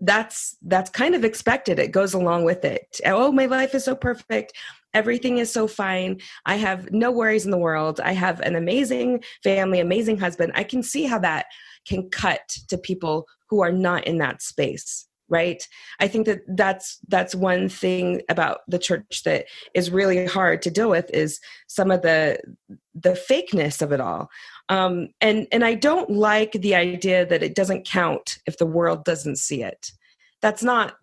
that's kind of expected. It goes along with it. Oh, my life is so perfect. Everything is so fine. I have no worries in the world. I have an amazing family, amazing husband. I can see how that can cut to people who are not in that space. Right. I think that's one thing about the church that is really hard to deal with, is some of the fakeness of it all. And I don't like the idea that it doesn't count if the world doesn't see it. That's not,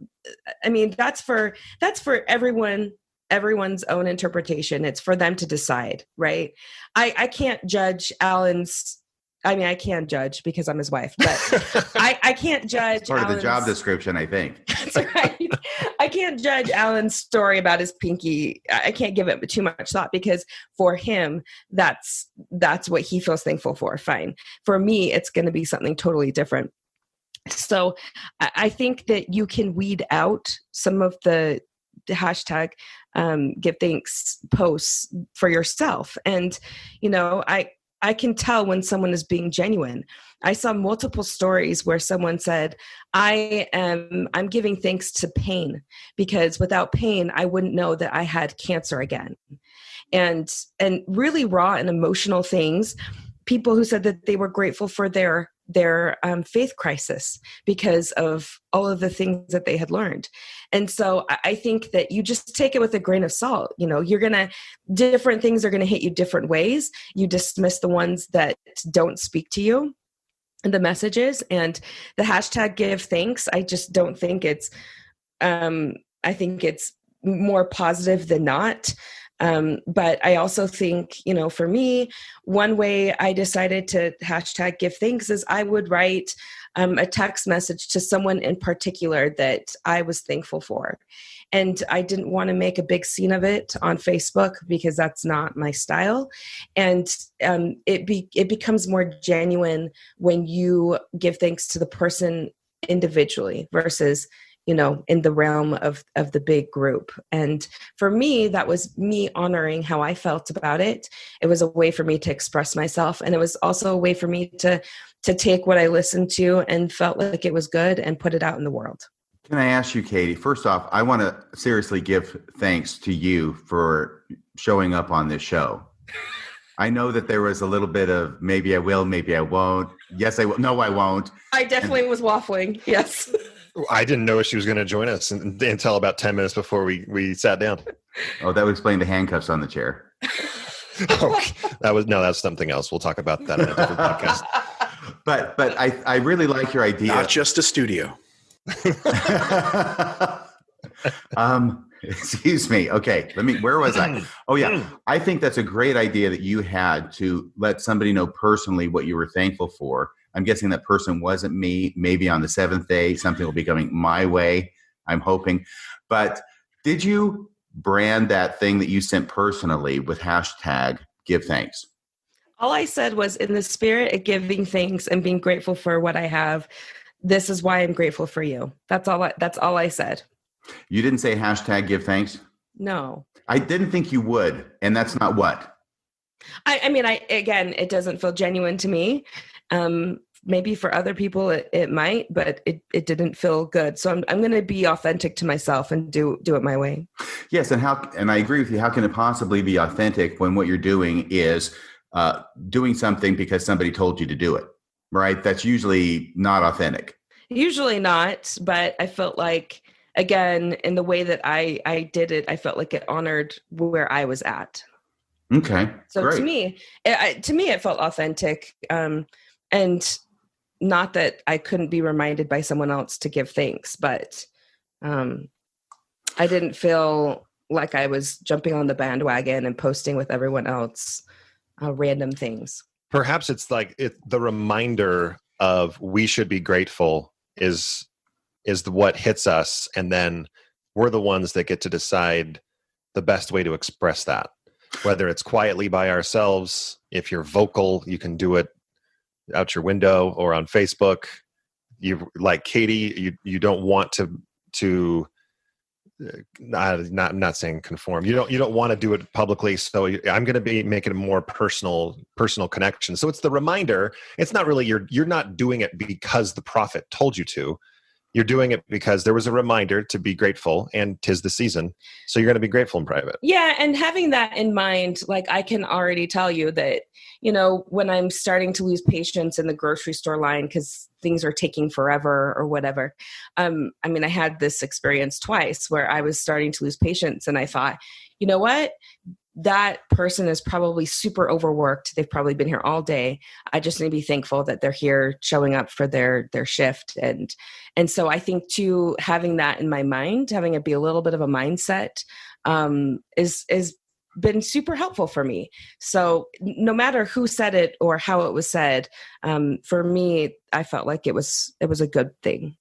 I mean, that's for everyone's own interpretation. It's for them to decide. Right. I can't judge Allan's. I mean, I can judge because I'm his wife, but I can't judge. Part of the job description, I think. That's right. I can't judge Allan's story about his pinky. I can't give it too much thought, because for him, that's what he feels thankful for. Fine. For me, it's going to be something totally different. So I think that you can weed out some of the hashtag give thanks posts for yourself. And, I can tell when someone is being genuine. I saw multiple stories where someone said, I'm giving thanks to pain, because without pain, I wouldn't know that I had cancer again. And really raw and emotional things. People who said that they were grateful for their faith crisis because of all of the things that they had learned. And so I think that you just take it with a grain of salt. Different things are going to hit you different ways. You dismiss the ones that don't speak to you. the messages. And the hashtag give thanks, I just don't think it's, I think it's more positive than not. But I also think, for me, one way I decided to hashtag give thanks is I would write a text message to someone in particular that I was thankful for. And I didn't want to make a big scene of it on Facebook because that's not my style. And it becomes more genuine when you give thanks to the person individually versus in the realm of the big group. And for me, that was me honoring how I felt about it. It was a way for me to express myself. And it was also a way for me to take what I listened to and felt like it was good and put it out in the world. Can I ask you, Katie, first off, I want to seriously give thanks to you for showing up on this show. I know that there was a little bit of maybe I will, maybe I won't. Yes, I will. No, I won't. I definitely was waffling. Yes. I didn't know she was going to join us until about 10 minutes before we sat down. Oh, that would explain the handcuffs on the chair. That's something else. We'll talk about that in a different podcast. But I really like your idea. Not just a studio. Excuse me. Okay. Where was I? Oh yeah. I think that's a great idea that you had to let somebody know personally what you were thankful for. I'm guessing that person wasn't me. Maybe on the seventh day, something will be coming my way. I'm hoping. But did you brand that thing that you sent personally with hashtag give thanks? All I said was, in the spirit of giving thanks and being grateful for what I have, this is why I'm grateful for you. That's all I said. You didn't say hashtag give thanks? No. I didn't think you would. And that's not what? I mean, again, it doesn't feel genuine to me. Maybe for other people it might, but it didn't feel good. So I'm going to be authentic to myself and do it my way. Yes. And I agree with you. How can it possibly be authentic when what you're doing is doing something because somebody told you to do it, right? That's usually not authentic. Usually not, but I felt like, again, in the way that I did it, I felt like it honored where I was at. Okay. So great. to me, it felt authentic. And not that I couldn't be reminded by someone else to give thanks, but I didn't feel like I was jumping on the bandwagon and posting with everyone else random things. Perhaps it's like the reminder of we should be grateful is what hits us, and then we're the ones that get to decide the best way to express that. Whether it's quietly by ourselves, if you're vocal, you can do it out your window or on Facebook. You, like Katie, you don't want to not saying conform. You don't want to do it publicly. So I'm going to be making a more personal connection. So it's the reminder. It's not really you're not doing it because the prophet told you to. You're doing it because there was a reminder to be grateful, and 'tis the season. So you're going to be grateful in private. Yeah. And having that in mind, like, I can already tell you that, when I'm starting to lose patience in the grocery store line because things are taking forever or whatever. I had this experience twice where I was starting to lose patience, and I thought, you know what? That person is probably super overworked. They've probably been here all day. I just need to be thankful that they're here showing up for their shift. And so I think too, having that in my mind, having it be a little bit of a mindset, is been super helpful for me. So no matter who said it or how it was said, for me, I felt like it was a good thing.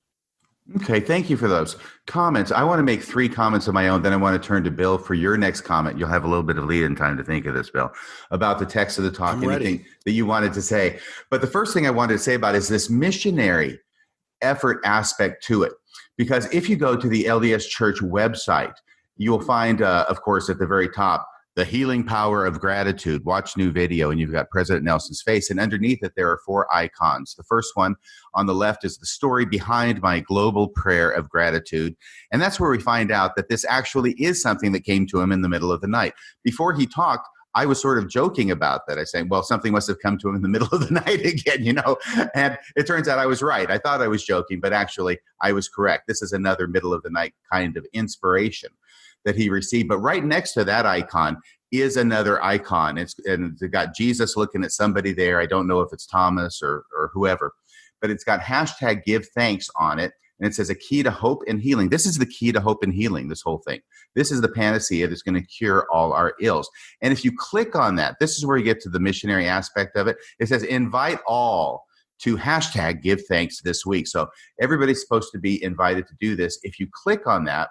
Okay, thank you for those comments. I want to make 3 comments of my own. Then I want to turn to Bill for your next comment. You'll have a little bit of lead-in time to think of this, Bill, about the text of the talk, anything that you wanted to say. But the first thing I wanted to say about is this missionary effort aspect to it. Because if you go to the LDS Church website, you will find, of course, at the very top, the healing power of gratitude. Watch new video, and you've got President Nelson's face. And underneath it, there are 4 icons. The first one on the left is the story behind my global prayer of gratitude. And that's where we find out that this actually is something that came to him in the middle of the night. Before he talked, I was sort of joking about that. I say, well, something must have come to him in the middle of the night again, and it turns out I was right. I thought I was joking, but actually I was correct. This is another middle of the night kind of inspiration that he received. But right next to that icon is another icon. It's got Jesus looking at somebody there. I don't know if it's Thomas or whoever. but it's got hashtag give thanks on it. And it says a key to hope and healing. This is the key to hope and healing, this whole thing. This is the panacea that's going to cure all our ills. And if you click on that, this is where you get to the missionary aspect of it. It says invite all to hashtag give thanks this week. So everybody's supposed to be invited to do this. If you click on that,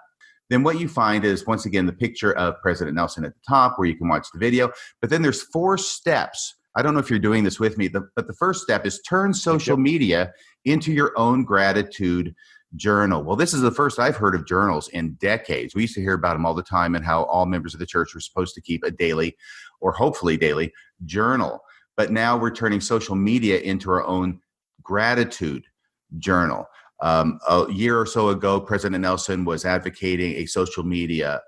then what you find is, once again, the picture of President Nelson at the top where you can watch the video. But then there's 4 steps. I don't know if you're doing this with me, but the first step is turn social media into your own gratitude journal. Well, this is the first I've heard of journals in decades. We used to hear about them all the time and how all members of the church were supposed to keep a daily, or hopefully daily, journal. But now we're turning social media into our own gratitude journal. A year or so ago, President Nelson was advocating a social media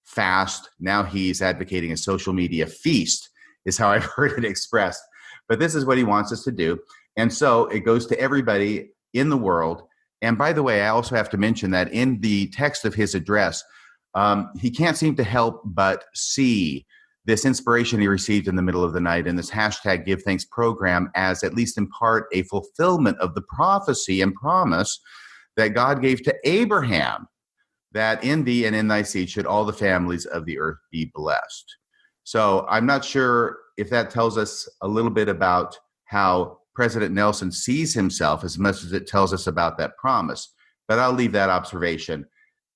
fast. Now he's advocating a social media feast, is how I've heard it expressed. But this is what he wants us to do. And so it goes to everybody in the world. And by the way, I also have to mention that in the text of his address, he can't seem to help but see this inspiration he received in the middle of the night in this hashtag Give Thanks program as, at least in part, a fulfillment of the prophecy and promise that God gave to Abraham, that in thee and in thy seed should all the families of the earth be blessed. So I'm not sure if that tells us a little bit about how President Nelson sees himself as much as it tells us about that promise. But I'll leave that observation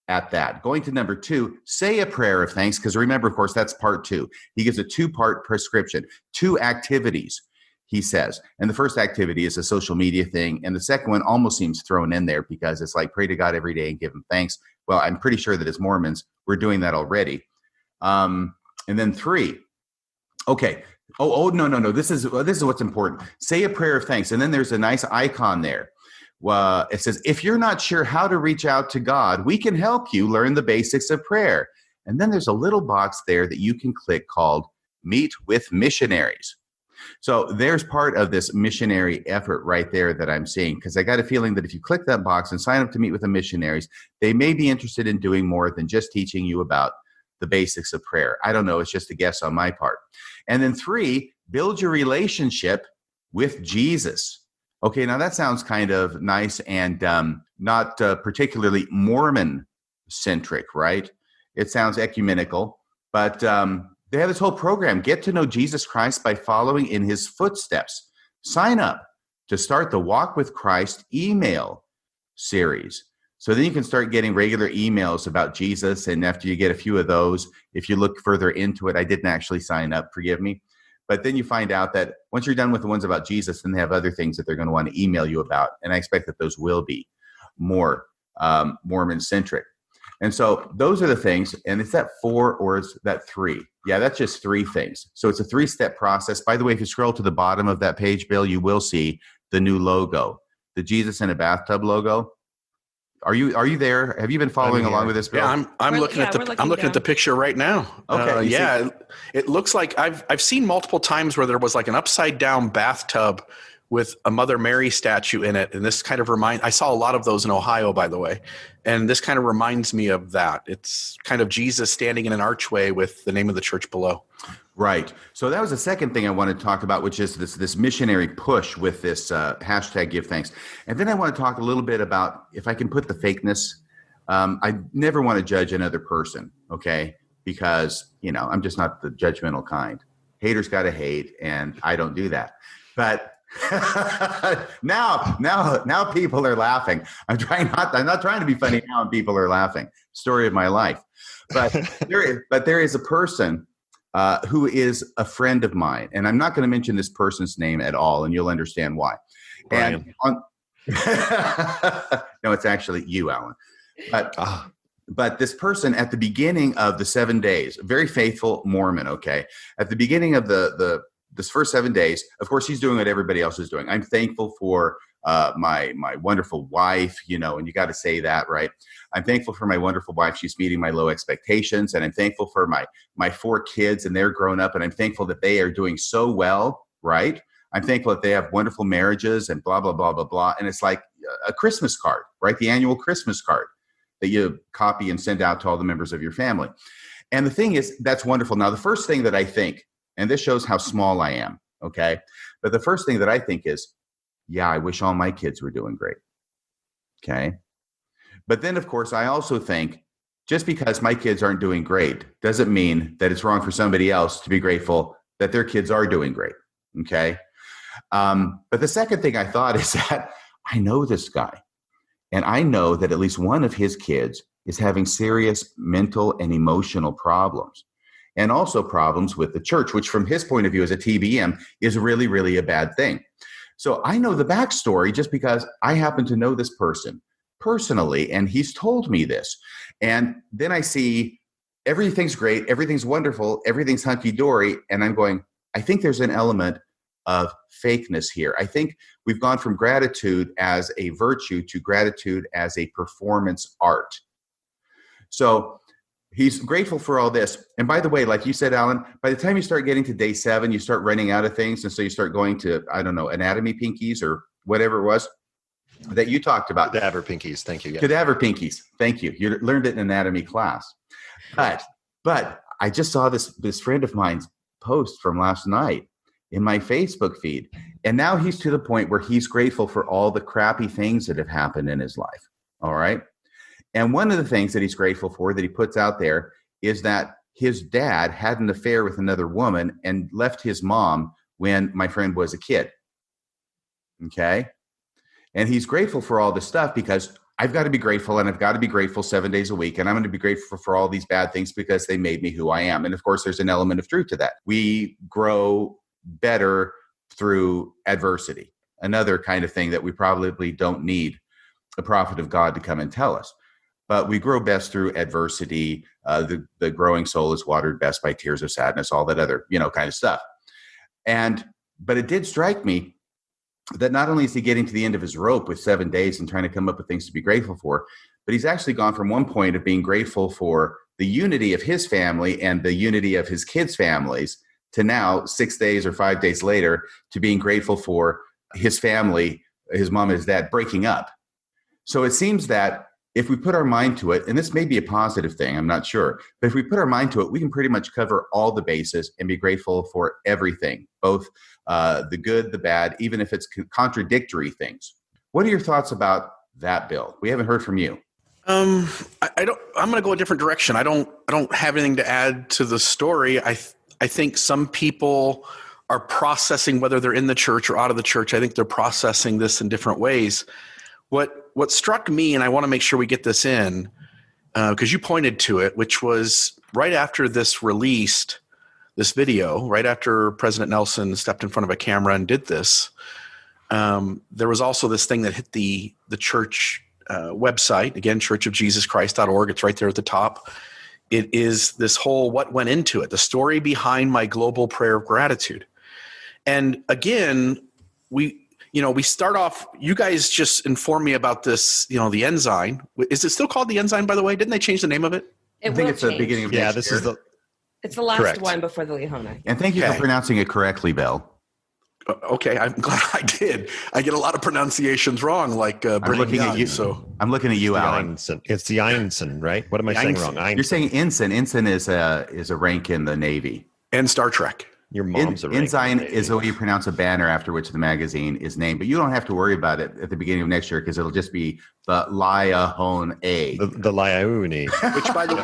at that. Going to number 2, say a prayer of thanks, because remember, of course, that's part 2. He gives a 2-part prescription, 2 activities, he says. And the first activity is a social media thing. And the second one almost seems thrown in there because it's like pray to God every day and give him thanks. Well, I'm pretty sure that as Mormons, we're doing that already. And then 3. Okay. No. This is what's important. Say a prayer of thanks. And then there's a nice icon there. It says, if you're not sure how to reach out to God, we can help you learn the basics of prayer. And then there's a little box there that you can click called Meet with Missionaries. So there's part of this missionary effort right there that I'm seeing, because I got a feeling that if you click that box and sign up to meet with the missionaries, they may be interested in doing more than just teaching you about the basics of prayer. I don't know. It's just a guess on my part. And then 3, build your relationship with Jesus. Okay, now that sounds kind of nice and not particularly Mormon-centric, right? It sounds ecumenical, but they have this whole program, Get to Know Jesus Christ by Following in His Footsteps. Sign up to start the Walk with Christ email series. So then you can start getting regular emails about Jesus. And after you get a few of those, if you look further into it, I didn't actually sign up, forgive me. But then you find out that once you're done with the ones about Jesus, then they have other things that they're going to want to email you about. And I expect that those will be more Mormon-centric. And so those are the things. And is that 4 or is that 3? Yeah, that's just 3 things. So it's a 3-step process. By the way, if you scroll to the bottom of that page, Bill, you will see the new logo, the Jesus in a bathtub logo. Are you there? Have you been following along with this, Bill? Yeah, I'm looking at the picture right now. Okay. Yeah, it looks like I've seen multiple times where there was like an upside down bathtub with a Mother Mary statue in it, and this kind of I saw a lot of those in Ohio, by the way, and this kind of reminds me of that. It's kind of Jesus standing in an archway with the name of the church below. Right. So that was the second thing I wanted to talk about, which is this missionary push with this hashtag Give Thanks. And then I want to talk a little bit about, if I can put the fakeness, I never want to judge another person, okay? Because, I'm just not the judgmental kind. Haters got to hate, and I don't do that. But now people are laughing. I'm not trying to be funny now, and people are laughing. Story of my life. But there is a person who is a friend of mine, and I'm not going to mention this person's name at all, and you'll understand why. Brian. No, it's actually you, Allan. But this person at the beginning of the 7 days, very faithful Mormon, okay? At the beginning of this first 7 days, of course, he's doing what everybody else is doing. I'm thankful for my wonderful wife, and you got to say that, right? I'm thankful for my wonderful wife. She's meeting my low expectations. And I'm thankful for my 4 kids, and they're grown up, and I'm thankful that they are doing so well, right? I'm thankful that they have wonderful marriages and blah, blah, blah, blah, blah. And it's like a Christmas card, right? The annual Christmas card that you copy and send out to all the members of your family. And the thing is, that's wonderful. Now, the first thing that I think, and this shows how small I am, okay? But the first thing that I think is, yeah, I wish all my kids were doing great. Okay. But then, of course, I also think just because my kids aren't doing great doesn't mean that it's wrong for somebody else to be grateful that their kids are doing great. Okay. But the second thing I thought is that I know this guy, and I know that at least one of his kids is having serious mental and emotional problems, and also problems with the church, which from his point of view as a TBM is really, really a bad thing. So I know the backstory just because I happen to know this person personally, and he's told me this. And then I see everything's great, everything's wonderful, everything's hunky-dory, and I'm going, I think there's an element of fakeness here. I think we've gone from gratitude as a virtue to gratitude as a performance art. So he's grateful for all this. And by the way, like you said, Allan, by the time you start getting to day 7, you start running out of things. And so you start going to, I don't know, anatomy pinkies or whatever it was that you talked about. Cadaver pinkies. Thank you. Yeah. Cadaver pinkies. Thank you. You learned it in anatomy class. But I just saw this friend of mine's post from last night in my Facebook feed. And now he's to the point where he's grateful for all the crappy things that have happened in his life. All right. And one of the things that he's grateful for that he puts out there is that his dad had an affair with another woman and left his mom when my friend was a kid. Okay. And he's grateful for all this stuff because I've got to be grateful, and I've got to be grateful 7 days a week. And I'm going to be grateful for all these bad things because they made me who I am. And of course, there's an element of truth to that. We grow better through adversity. Another kind of thing that we probably don't need a prophet of God to come and tell us. But we grow best through adversity. The growing soul is watered best by tears of sadness, all that other, kind of stuff. But it did strike me that not only is he getting to the end of his rope with 7 days and trying to come up with things to be grateful for, but he's actually gone from one point of being grateful for the unity of his family and the unity of his kids' families to now 6 days or 5 days later to being grateful for his family, his mom and his dad breaking up. So it seems that if we put our mind to it, and this may be a positive thing, I'm not sure, but if we put our mind to it, we can pretty much cover all the bases and be grateful for everything, both the good, the bad, even if it's contradictory things. What are your thoughts about that, Bill? We haven't heard from you. I'm going to go a different direction. I don't have anything to add to the story. I think some people are processing, whether they're in the church or out of the church, I think they're processing this in different ways. What struck me, and I want to make sure we get this in, because you pointed to it, which was right after this released, this video, right after President Nelson stepped in front of a camera and did this, there was also this thing that hit the church website, again, churchofjesuschrist.org. It's right there at the top. It is this whole what went into it, the story behind my global prayer of gratitude. And again, we start off, you guys just informed me about this, the ensign. Is it still called the ensign, by the way? Didn't they change the name of it? I think it's the beginning of next year. It's the last Correct. one before the Leona. And thank you for pronouncing it correctly, Bill. Okay, I'm glad I did. I get a lot of pronunciations wrong, like Brigham Young. So I'm looking at you, Allan. It's the ensign, right? What am I saying wrong? You're saying ensign. Ensign is a rank in the Navy. And Star Trek. Your mom's a rank. Ensign is the way you pronounce a banner after which the magazine is named, but you don't have to worry about it at the beginning of next year because it'll just be the Liahone A. The Liahone. Which by the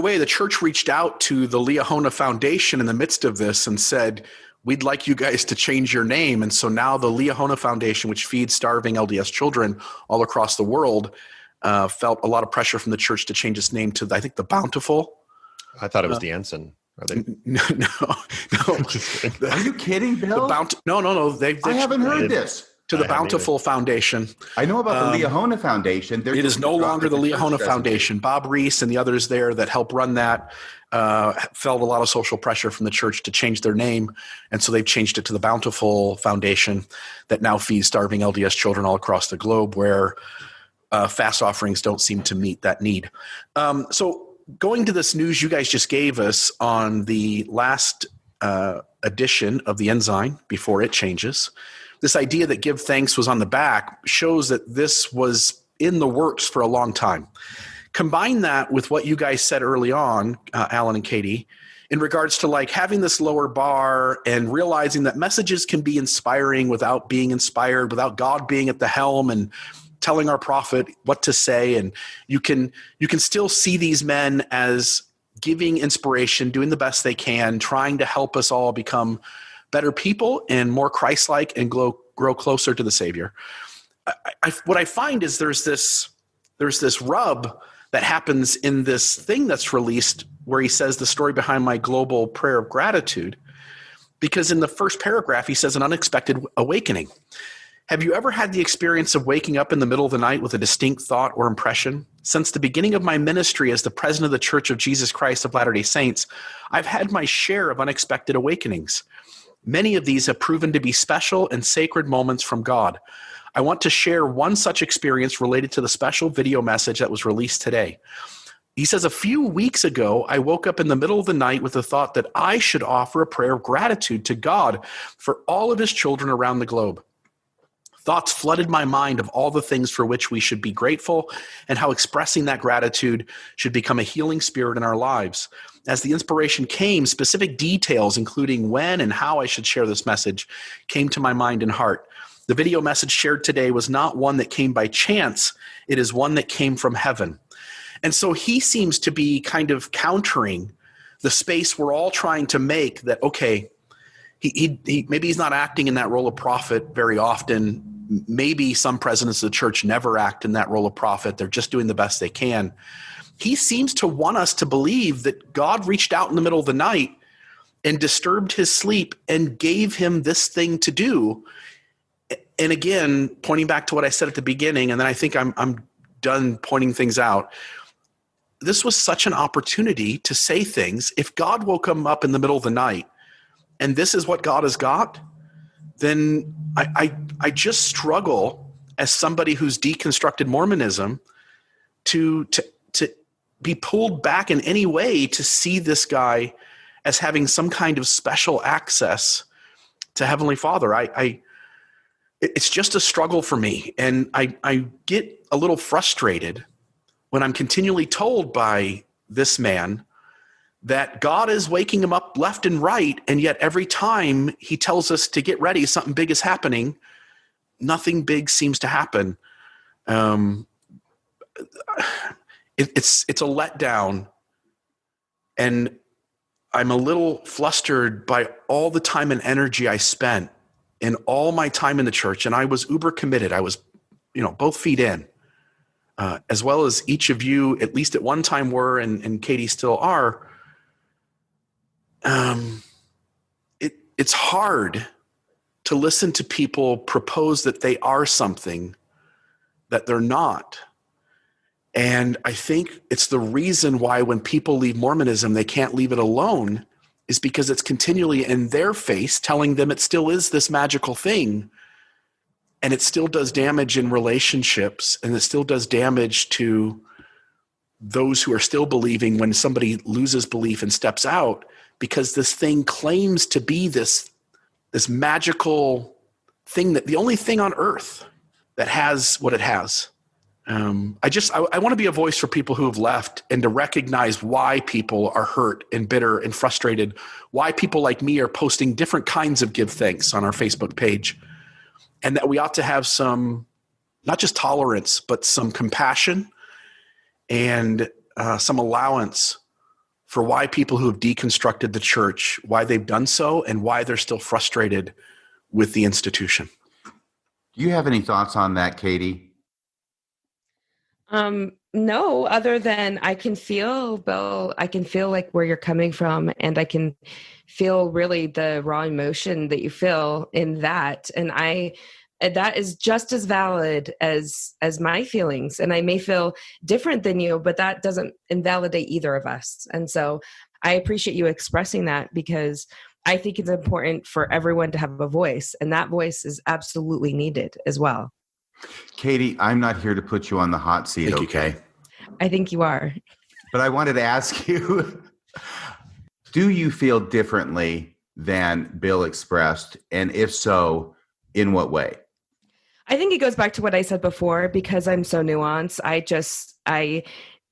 way, the church reached out to the Liahona Foundation in the midst of this and said, we'd like you guys to change your name. And so now the Liahona Foundation, which feeds starving LDS children all across the world, felt a lot of pressure from the church to change its name to, I think, the Bountiful. I thought it was the ensign. Are they? No. Are you kidding, Bill? No. I haven't heard this. To the Bountiful Foundation. I know about the Liahona Foundation. It is no longer the Liahona Foundation. Bob Reese and the others there that help run that felt a lot of social pressure from the church to change their name. And so they've changed it to the Bountiful Foundation that now feeds starving LDS children all across the globe where fast offerings don't seem to meet that need. So going to this news you guys just gave us on the last edition of the Ensign before it changes, this idea that give thanks was on the back shows that this was in the works for a long time. Combine that with what you guys said early on, Allan and Katie, in regards to like having this lower bar and realizing that messages can be inspiring without being inspired, without God being at the helm and telling our prophet what to say. And you can still see these men as giving inspiration, doing the best they can, trying to help us all become better people and more Christ-like and grow closer to the Savior. What I find is there's this rub that happens in this thing that's released where he says the story behind my global prayer of gratitude, because in the first paragraph, he says an unexpected awakening. Have you ever had the experience of waking up in the middle of the night with a distinct thought or impression? Since the beginning of my ministry as the president of the Church of Jesus Christ of Latter-day Saints, I've had my share of unexpected awakenings. Many of these have proven to be special and sacred moments from God. I want to share one such experience related to the special video message that was released today. He says, a few weeks ago, I woke up in the middle of the night with the thought that I should offer a prayer of gratitude to God for all of his children around the globe. Thoughts flooded my mind of all the things for which we should be grateful and how expressing that gratitude should become a healing spirit in our lives. As the inspiration came, specific details, including when and how I should share this message, came to my mind and heart. The video message shared today was not one that came by chance. It is one that came from heaven. And so he seems to be kind of countering the space we're all trying to make that, okay, he maybe he's not acting in that role of prophet very often. Maybe some presidents of the church never act in that role of prophet. They're just doing the best they can. He seems to want us to believe that God reached out in the middle of the night and disturbed his sleep and gave him this thing to do. And again, pointing back to what I said at the beginning, and then I think I'm done pointing things out. This was such an opportunity to say things. If God woke him up in the middle of the night and this is what God has got, then I just struggle as somebody who's deconstructed Mormonism to be pulled back in any way to see this guy as having some kind of special access to Heavenly Father. It's just a struggle for me. And I get a little frustrated when I'm continually told by this man that God is waking him up left and right, and yet every time he tells us to get ready, something big is happening, nothing big seems to happen. It's a letdown, and I'm a little flustered by all the time and energy I spent in all my time in the church, and I was uber committed. I was, both feet in, as well as each of you, at least at one time were, and Katie still are. It's hard to listen to people propose that they are something that they're not. And I think it's the reason why when people leave Mormonism, they can't leave it alone, is because it's continually in their face telling them it still is this magical thing. And it still does damage in relationships, and it still does damage to those who are still believing when somebody loses belief and steps out, because this thing claims to be this magical thing, that the only thing on earth that has what it has. I want to be a voice for people who have left, and to recognize why people are hurt and bitter and frustrated, why people like me are posting different kinds of give thanks on our Facebook page, and that we ought to have some, not just tolerance, but some compassion and some allowance for why people who have deconstructed the church, why they've done so, and why they're still frustrated with the institution. Do you have any thoughts on that, Katie? No, other than I can feel, Bill, I can feel like where you're coming from, and I can feel really the raw emotion that you feel in that. And that is just as valid as my feelings. And I may feel different than you, but that doesn't invalidate either of us. And so I appreciate you expressing that, because I think it's important for everyone to have a voice, and that voice is absolutely needed as well. Katie, I'm not here to put you on the hot seat, Thank you, okay? I think you are. But I wanted to ask you, do you feel differently than Bill expressed? And if so, in what way? I think it goes back to what I said before, because I'm so nuanced.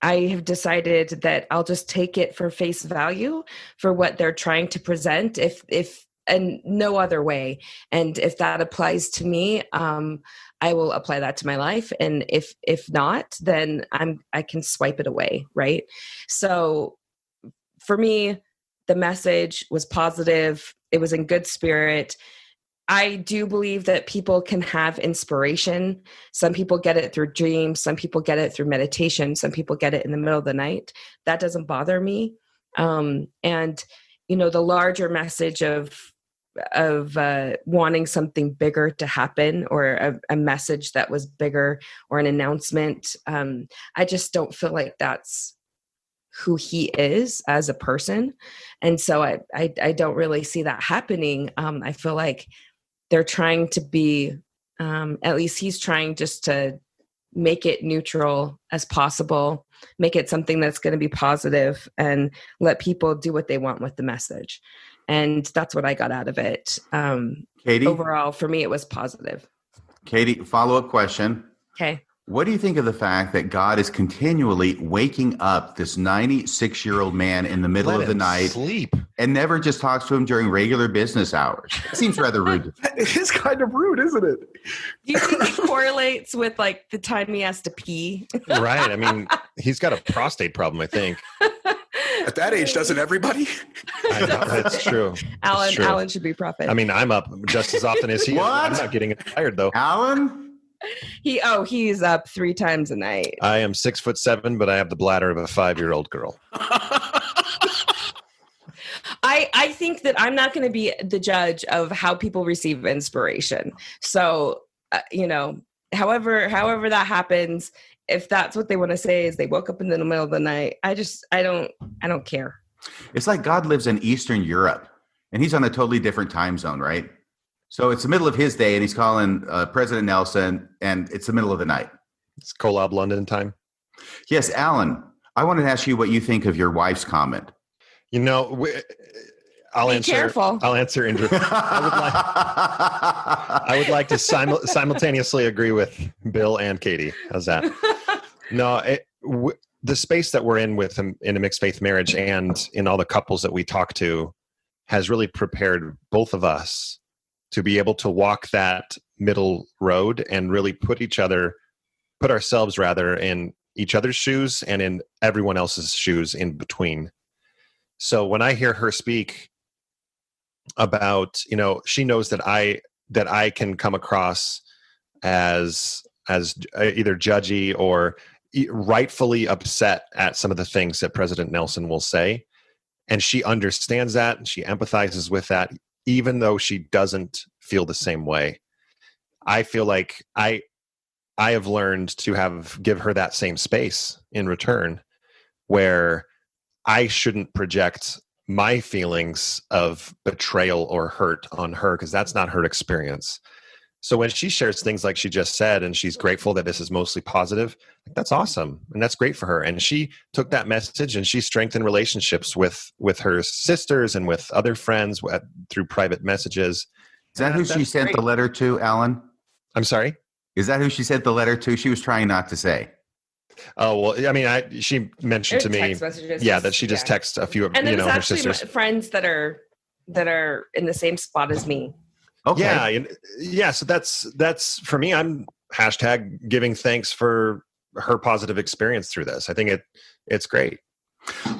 I have decided that I'll just take it for face value for what they're trying to present, if and no other way. And if that applies to me, I will apply that to my life. And if not, then I can swipe it away, right? So for me, the message was positive. It was in good spirit. I do believe that people can have inspiration. Some people get it through dreams. Some people get it through meditation. Some people get it in the middle of the night. That doesn't bother me. And, the larger message of wanting something bigger to happen, or a message that was bigger, or an announcement, I just don't feel like that's who he is as a person. And so I don't really see that happening. I feel like they're trying to be, at least he's trying just to make it neutral as possible, make it something that's going to be positive, and let people do what they want with the message. And that's what I got out of it. Katie? Overall, for me, it was positive. Katie, follow-up question. Okay. What do you think of the fact that God is continually waking up this 96-year-old man in the middle of the night sleep and never just talks to him during regular business hours? It seems rather rude. It is kind of rude, isn't it? Do you think it correlates with like the time he has to pee? Right. I mean, he's got a prostate problem, I think. At that age, doesn't everybody? I know, that's true. Alan, That's true. Alan should be prophet. I mean, I'm up just as often as he is. What? I'm not getting tired though. Alan? He's up 3 times a night. I am 6'7", but I have the bladder of a 5-year-old girl. I think that I'm not going to be the judge of how people receive inspiration. So, however that happens, if that's what they want to say is they woke up in the middle of the night, I don't care. It's like God lives in Eastern Europe, and he's on a totally different time zone, right? So it's the middle of his day, and he's calling President Nelson, and it's the middle of the night. It's Collab London time. Yes, Alan, I wanted to ask you what you think of your wife's comment. I'll Be answer. careful. I'll answer. I would like to simultaneously agree with Bill and Katie. How's that? No, the space that we're in with him in a mixed faith marriage, and in all the couples that we talk to, has really prepared both of us to be able to walk that middle road and really put ourselves in each other's shoes and in everyone else's shoes in between. So when I hear her speak about, she knows that I can come across as either judgy or rightfully upset at some of the things that President Nelson will say. And she understands that, and she empathizes with that, even though she doesn't feel the same way. I feel like I have learned to give her that same space in return, where I shouldn't project my feelings of betrayal or hurt on her, because that's not her experience. So when she shares things like she just said, and she's grateful that this is mostly positive, that's awesome. And that's great for her. And she took that message and she strengthened relationships with her sisters and with other friends through private messages. Is that who she sent the letter to, Alan? I'm sorry? Is that who she sent the letter to? She was trying not to say. Oh, well, I mean, she mentioned to me, that she just texts a few of, and then her sisters. Friends that are in the same spot as me. Okay. Yeah. So that's for me. I'm # giving thanks for her positive experience through this. I think it's great.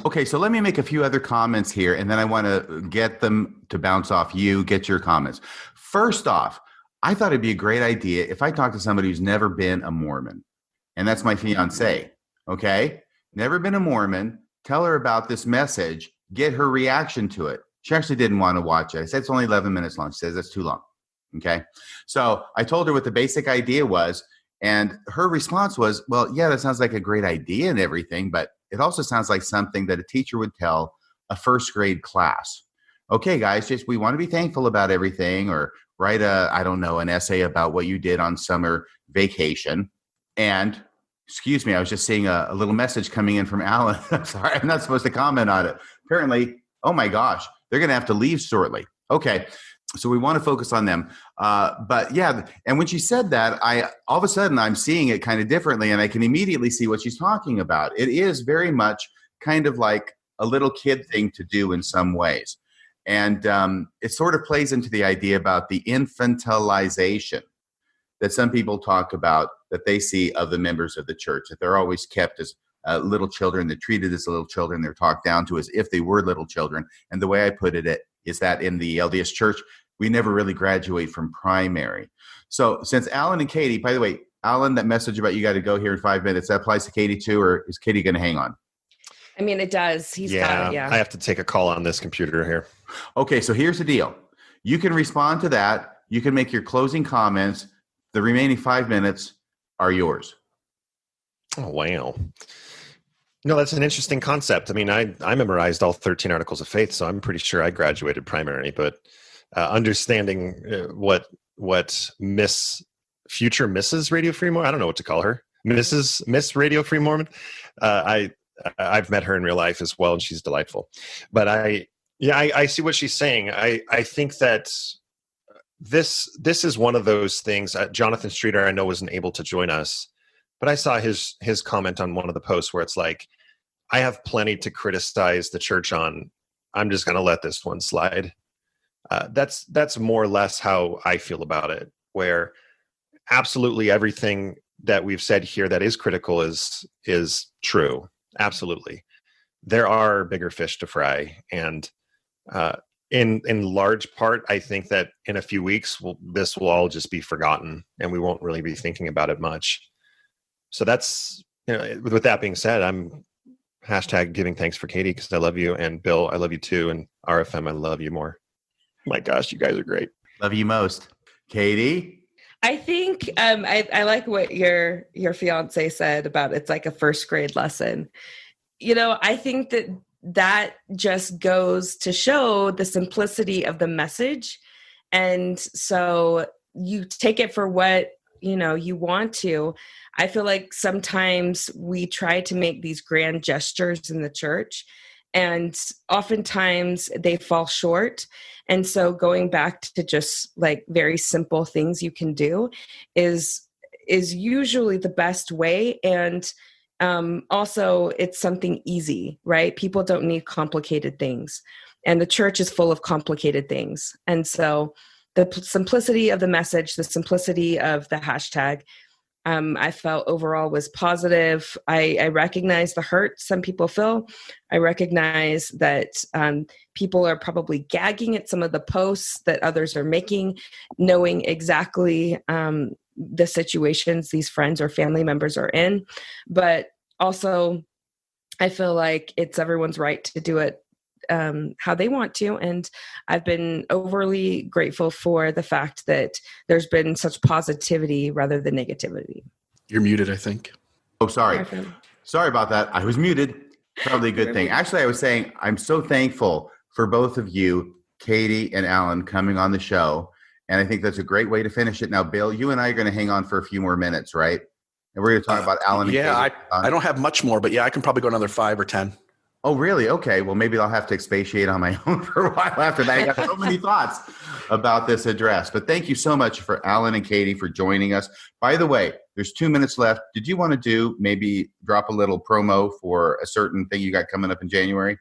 Okay. So let me make a few other comments here, and then I want to get them to bounce off you, get your comments. First off, I thought it'd be a great idea if I talked to somebody who's never been a Mormon, and that's my fiance. Okay. Never been a Mormon. Tell her about this message, get her reaction to it. She actually didn't want to watch it. I said it's only 11 minutes long. She says that's too long. Okay. So I told her what the basic idea was, and her response was, well, yeah, that sounds like a great idea and everything, but it also sounds like something that a teacher would tell a first grade class. Okay, guys, we want to be thankful about everything, or write an essay about what you did on summer vacation. And excuse me, I was just seeing a little message coming in from Alan. I'm sorry, I'm not supposed to comment on it. Apparently, oh my gosh, they're going to have to leave shortly. Okay. So we want to focus on them. But yeah, and when she said that, all of a sudden I'm seeing it kind of differently, and I can immediately see what she's talking about. It is very much kind of like a little kid thing to do in some ways. And it sort of plays into the idea about the infantilization that some people talk about, that they see of the members of the church, that they're always kept as little children, they're treated as little children, they're talked down to as if they were little children. And the way I put it is that in the LDS church, we never really graduate from primary. So since Allan and Kattie, by the way, Allan, that message about you got to go here in 5 minutes, that applies to Kattie too, or is Kattie going to hang on? I mean, it does. He's got it, yeah. I have to take a call on this computer here. Okay, so here's the deal. You can respond to that. You can make your closing comments. The remaining 5 minutes are yours. Oh, wow. No, that's an interesting concept. I mean, I memorized all 13 articles of faith, so I'm pretty sure I graduated primary, but understanding what future Mrs. Radio Free Mormon, I don't know what to call her, Miss Radio Free Mormon. I've met her in real life as well, and she's delightful. But I see what she's saying. I think that this is one of those things. Jonathan Streeter, I know, wasn't able to join us, but I saw his comment on one of the posts where it's like, I have plenty to criticize the church on. I'm just going to let this one slide. That's more or less how I feel about it, where absolutely everything that we've said here that is critical is true. Absolutely. There are bigger fish to fry. And in large part, I think that in a few weeks, this will all just be forgotten and we won't really be thinking about it much. So that's, with that being said, I'm hashtag giving thanks for Kattie because I love you. And Bill, I love you too. And RFM, I love you more. My gosh, you guys are great. Love you most. Katie? I think I like what your fiance said about it's like a first grade lesson. I think that just goes to show the simplicity of the message. And so you take it for what, you want to. I feel like sometimes we try to make these grand gestures in the church, and oftentimes they fall short. And so going back to just like very simple things you can do is usually the best way. And also it's something easy, right? People don't need complicated things, and the church is full of complicated things. And so the simplicity of the message, the simplicity of the hashtag, I felt overall was positive. I recognize the hurt some people feel. I recognize that people are probably gagging at some of the posts that others are making, knowing exactly the situations these friends or family members are in. But also, I feel like it's everyone's right to do it how they want to. And I've been overly grateful for the fact that there's been such positivity rather than negativity. You're muted, I think. Oh, sorry. Sorry about that. I was muted. Probably a good thing. Actually, I was saying I'm so thankful for both of you, Katie and Allan, coming on the show. And I think that's a great way to finish it. Now, Bill, you and I are going to hang on for a few more minutes, right? And we're going to talk about Allan and Katie. Yeah, I don't have much more, but yeah, I can probably go another 5 or 10. Oh, really? Okay. Well, maybe I'll have to expatiate on my own for a while after that. I got so many thoughts about this address. But thank you so much for Allan and Katie for joining us. By the way, there's 2 minutes left. Did you want to maybe drop a little promo for a certain thing you got coming up in January?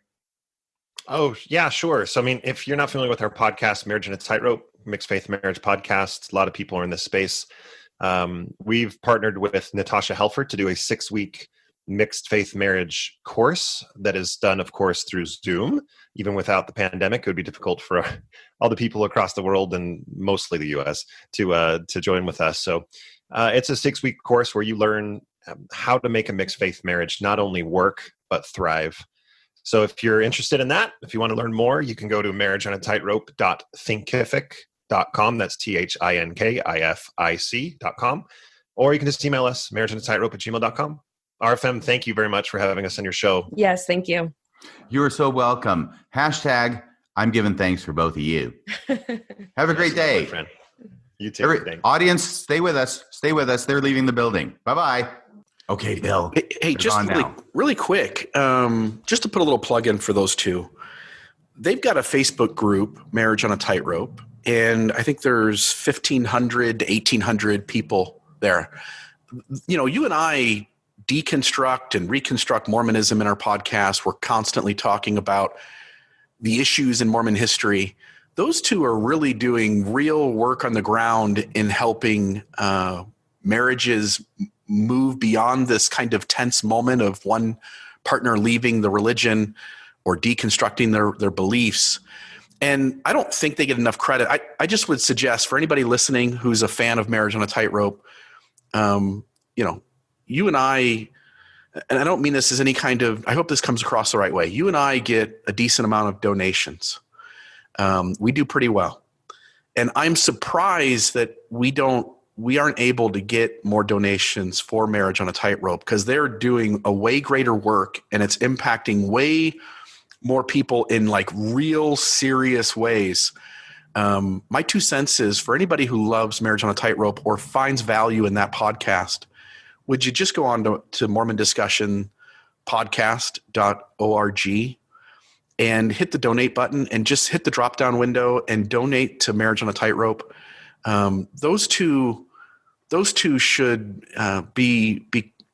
Oh, yeah, sure. So, I mean, if you're not familiar with our podcast, Marriage on a Tightrope, Mixed Faith Marriage Podcast, a lot of people are in this space. We've partnered with Natasha Helfer to do a 6-week mixed faith marriage course that is done, of course, through Zoom. Even without the pandemic, it would be difficult for all the people across the world and mostly the US to join with us. So it's a 6-week course where you learn how to make a mixed faith marriage not only work, but thrive. So if you're interested in that, if you want to learn more, you can go to marriageonatightrope.thinkific.com. That's THINKIFIC.com. Or you can just email us, marriageonatightrope@gmail.com. RFM, thank you very much for having us on your show. Yes, thank you. You are so welcome. Hashtag, I'm giving thanks for both of you. Have a great day. Friend. You too. Audience, stay with us. Stay with us. They're leaving the building. Bye-bye. Okay, Bill. Hey, just really quick, just to put a little plug in for those two. They've got a Facebook group, Marriage on a Tightrope, and I think there's 1,500 to 1,800 people there. You and I deconstruct and reconstruct Mormonism in our podcast. We're constantly talking about the issues in Mormon history. Those two are really doing real work on the ground in helping marriages move beyond this kind of tense moment of one partner leaving the religion or deconstructing their beliefs. And I don't think they get enough credit. I just would suggest for anybody listening who's a fan of Marriage on a Tightrope, you and I don't mean this as any kind of, I hope this comes across the right way. You and I get a decent amount of donations. We do pretty well. And I'm surprised that we aren't able to get more donations for Marriage on a Tightrope, because they're doing a way greater work and it's impacting way more people in like real serious ways. My 2 cents is for anybody who loves Marriage on a Tightrope or finds value in that podcast, would you just go on to Mormon Discussion podcast.org and hit the donate button and just hit the drop down window and donate to Marriage on a Tightrope. Those two should be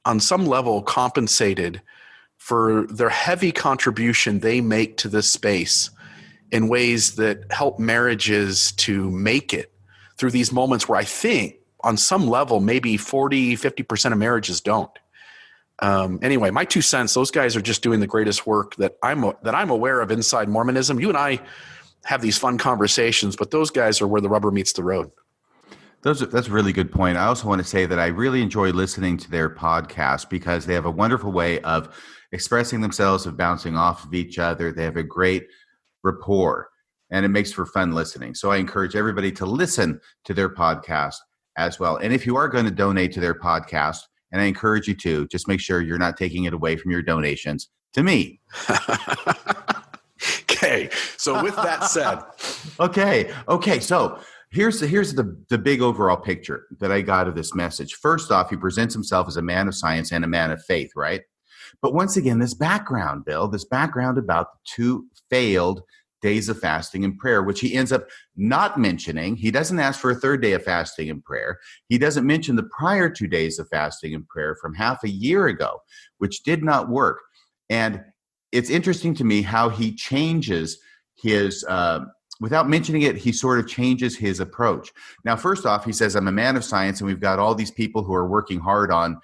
on some level compensated for their heavy contribution they make to this space in ways that help marriages to make it through these moments where I think on some level, maybe 40, 50% of marriages don't. Anyway, my 2 cents, those guys are just doing the greatest work that I'm aware of inside Mormonism. You and I have these fun conversations, but those guys are where the rubber meets the road. That's a really good point. I also want to say that I really enjoy listening to their podcast because they have a wonderful way of expressing themselves, of bouncing off of each other. They have a great rapport, and it makes for fun listening. So I encourage everybody to listen to their podcast as well. And if you are going to donate to their podcast, and I encourage you to, just make sure you're not taking it away from your donations to me. Okay. So with that said. Okay. So here's the big overall picture that I got of this message. First off, he presents himself as a man of science and a man of faith, right? But once again, this background about the 2 failed days of fasting and prayer, which he ends up not mentioning. He doesn't ask for a 3rd day of fasting and prayer. He doesn't mention the prior 2 days of fasting and prayer from half a year ago, which did not work. And it's interesting to me how he changes his, without mentioning it, he sort of changes his approach. Now, first off, he says, I'm a man of science, and we've got all these people who are working hard on,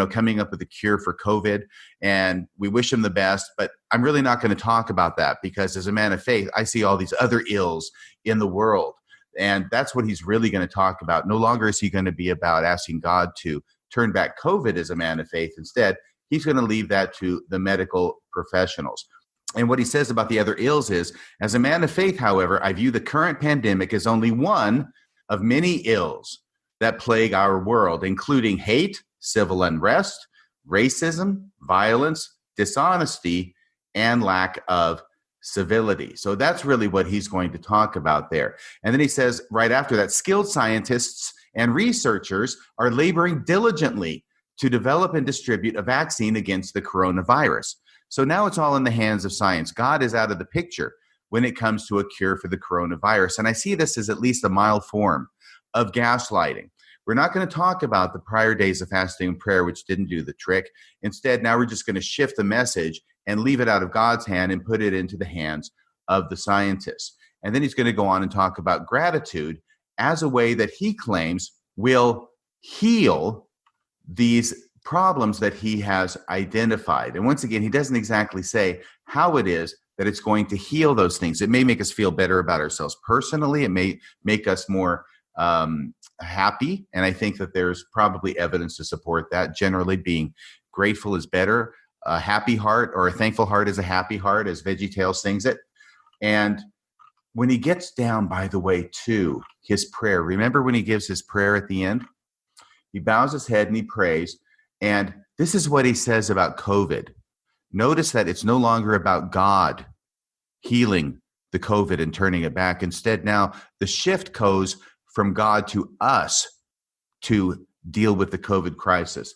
coming up with a cure for COVID, and we wish them the best, but I'm really not going to talk about that because as a man of faith, I see all these other ills in the world. And that's what he's really going to talk about. No longer is he going to be about asking God to turn back COVID as a man of faith. Instead, he's going to leave that to the medical professionals. And what he says about the other ills is, as a man of faith, however, I view the current pandemic as only one of many ills that plague our world, including hate, civil unrest, racism, violence, dishonesty, and lack of civility. So that's really what he's going to talk about there. And then he says right after that, skilled scientists and researchers are laboring diligently to develop and distribute a vaccine against the coronavirus. So now it's all in the hands of science. God is out of the picture when it comes to a cure for the coronavirus. And I see this as at least a mild form of gaslighting. We're not going to talk about the prior days of fasting and prayer, which didn't do the trick. Instead, now we're just going to shift the message and leave it out of God's hand and put it into the hands of the scientists. And then he's going to go on and talk about gratitude as a way that he claims will heal these problems that he has identified. And once again, he doesn't exactly say how it is that it's going to heal those things. It may make us feel better about ourselves personally. It may make us more happy. And I think that there's probably evidence to support that. Generally, being grateful is better. A happy heart or a thankful heart is a happy heart, as VeggieTales sings it. And when he gets down, by the way, to his prayer, remember when he gives his prayer at the end? He bows his head and he prays. And this is what he says about COVID. Notice that it's no longer about God healing the COVID and turning it back. Instead, now the shift goes from God to us to deal with the COVID crisis.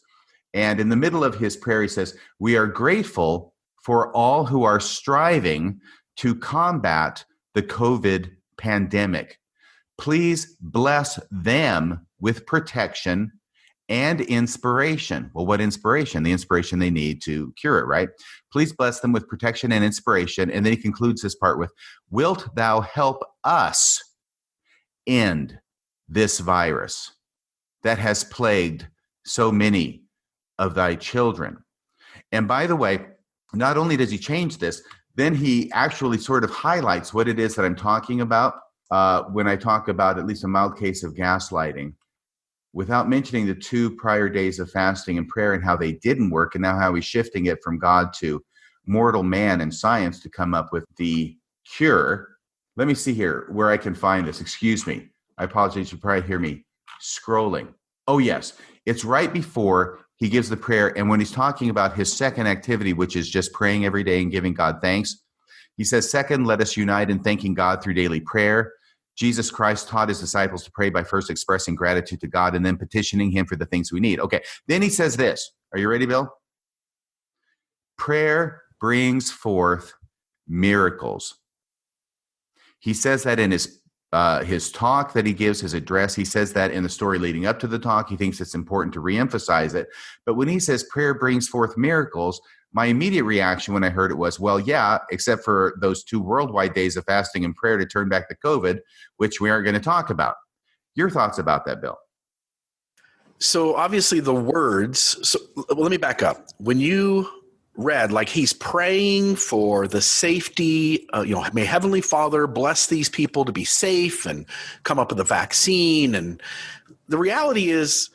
And in the middle of his prayer, he says, we are grateful for all who are striving to combat the COVID pandemic. Please bless them with protection and inspiration. Well, what inspiration? The inspiration they need to cure it, right? Please bless them with protection and inspiration. And then he concludes this part with, wilt thou help us end this virus that has plagued so many of thy children? And by the way, not only does he change this, then he actually sort of highlights what it is that I'm talking about when I talk about at least a mild case of gaslighting, without mentioning the 2 prior days of fasting and prayer and how they didn't work, and now how he's shifting it from God to mortal man and science to come up with the cure. Let me see here where I can find this. Excuse me. I apologize. You probably hear me scrolling. Oh, yes. It's right before he gives the prayer. And when he's talking about his second activity, which is just praying every day and giving God thanks, he says, second, let us unite in thanking God through daily prayer. Jesus Christ taught his disciples to pray by first expressing gratitude to God and then petitioning him for the things we need. Okay, then he says this. Are you ready, Bill? Prayer brings forth miracles. He says that in his talk that he gives, his address. He says that in the story leading up to the talk. He thinks it's important to reemphasize it. But when he says prayer brings forth miracles, my immediate reaction when I heard it was, well, yeah, except for those 2 worldwide days of fasting and prayer to turn back the COVID, which we aren't going to talk about. Your thoughts about that, Bill? So obviously the words, let me back up. When you read, like he's praying for the safety, may Heavenly Father bless these people to be safe and come up with a vaccine. And the reality is,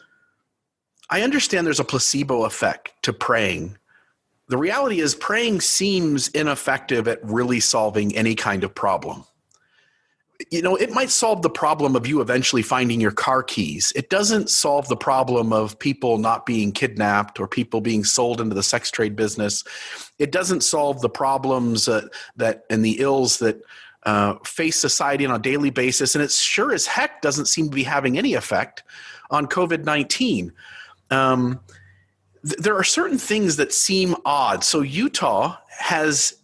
I understand there's a placebo effect to praying. The reality is praying seems ineffective at really solving any kind of problem. It might solve the problem of you eventually finding your car keys. It doesn't solve the problem of people not being kidnapped or people being sold into the sex trade business. It doesn't solve the problems that and the ills that face society on a daily basis. And it sure as heck doesn't seem to be having any effect on COVID-19. There are certain things that seem odd. So Utah has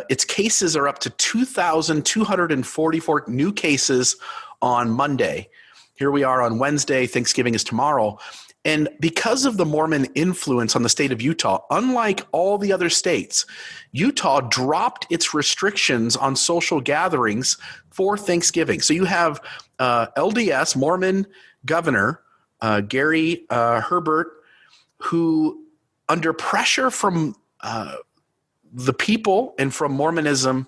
its cases are up to 2,244 new cases on Monday. Here we are on Wednesday. Thanksgiving is tomorrow. And because of the Mormon influence on the state of Utah, unlike all the other states, Utah dropped its restrictions on social gatherings for Thanksgiving. So you have LDS, Mormon governor Gary Herbert, who, under pressure from the people and from Mormonism,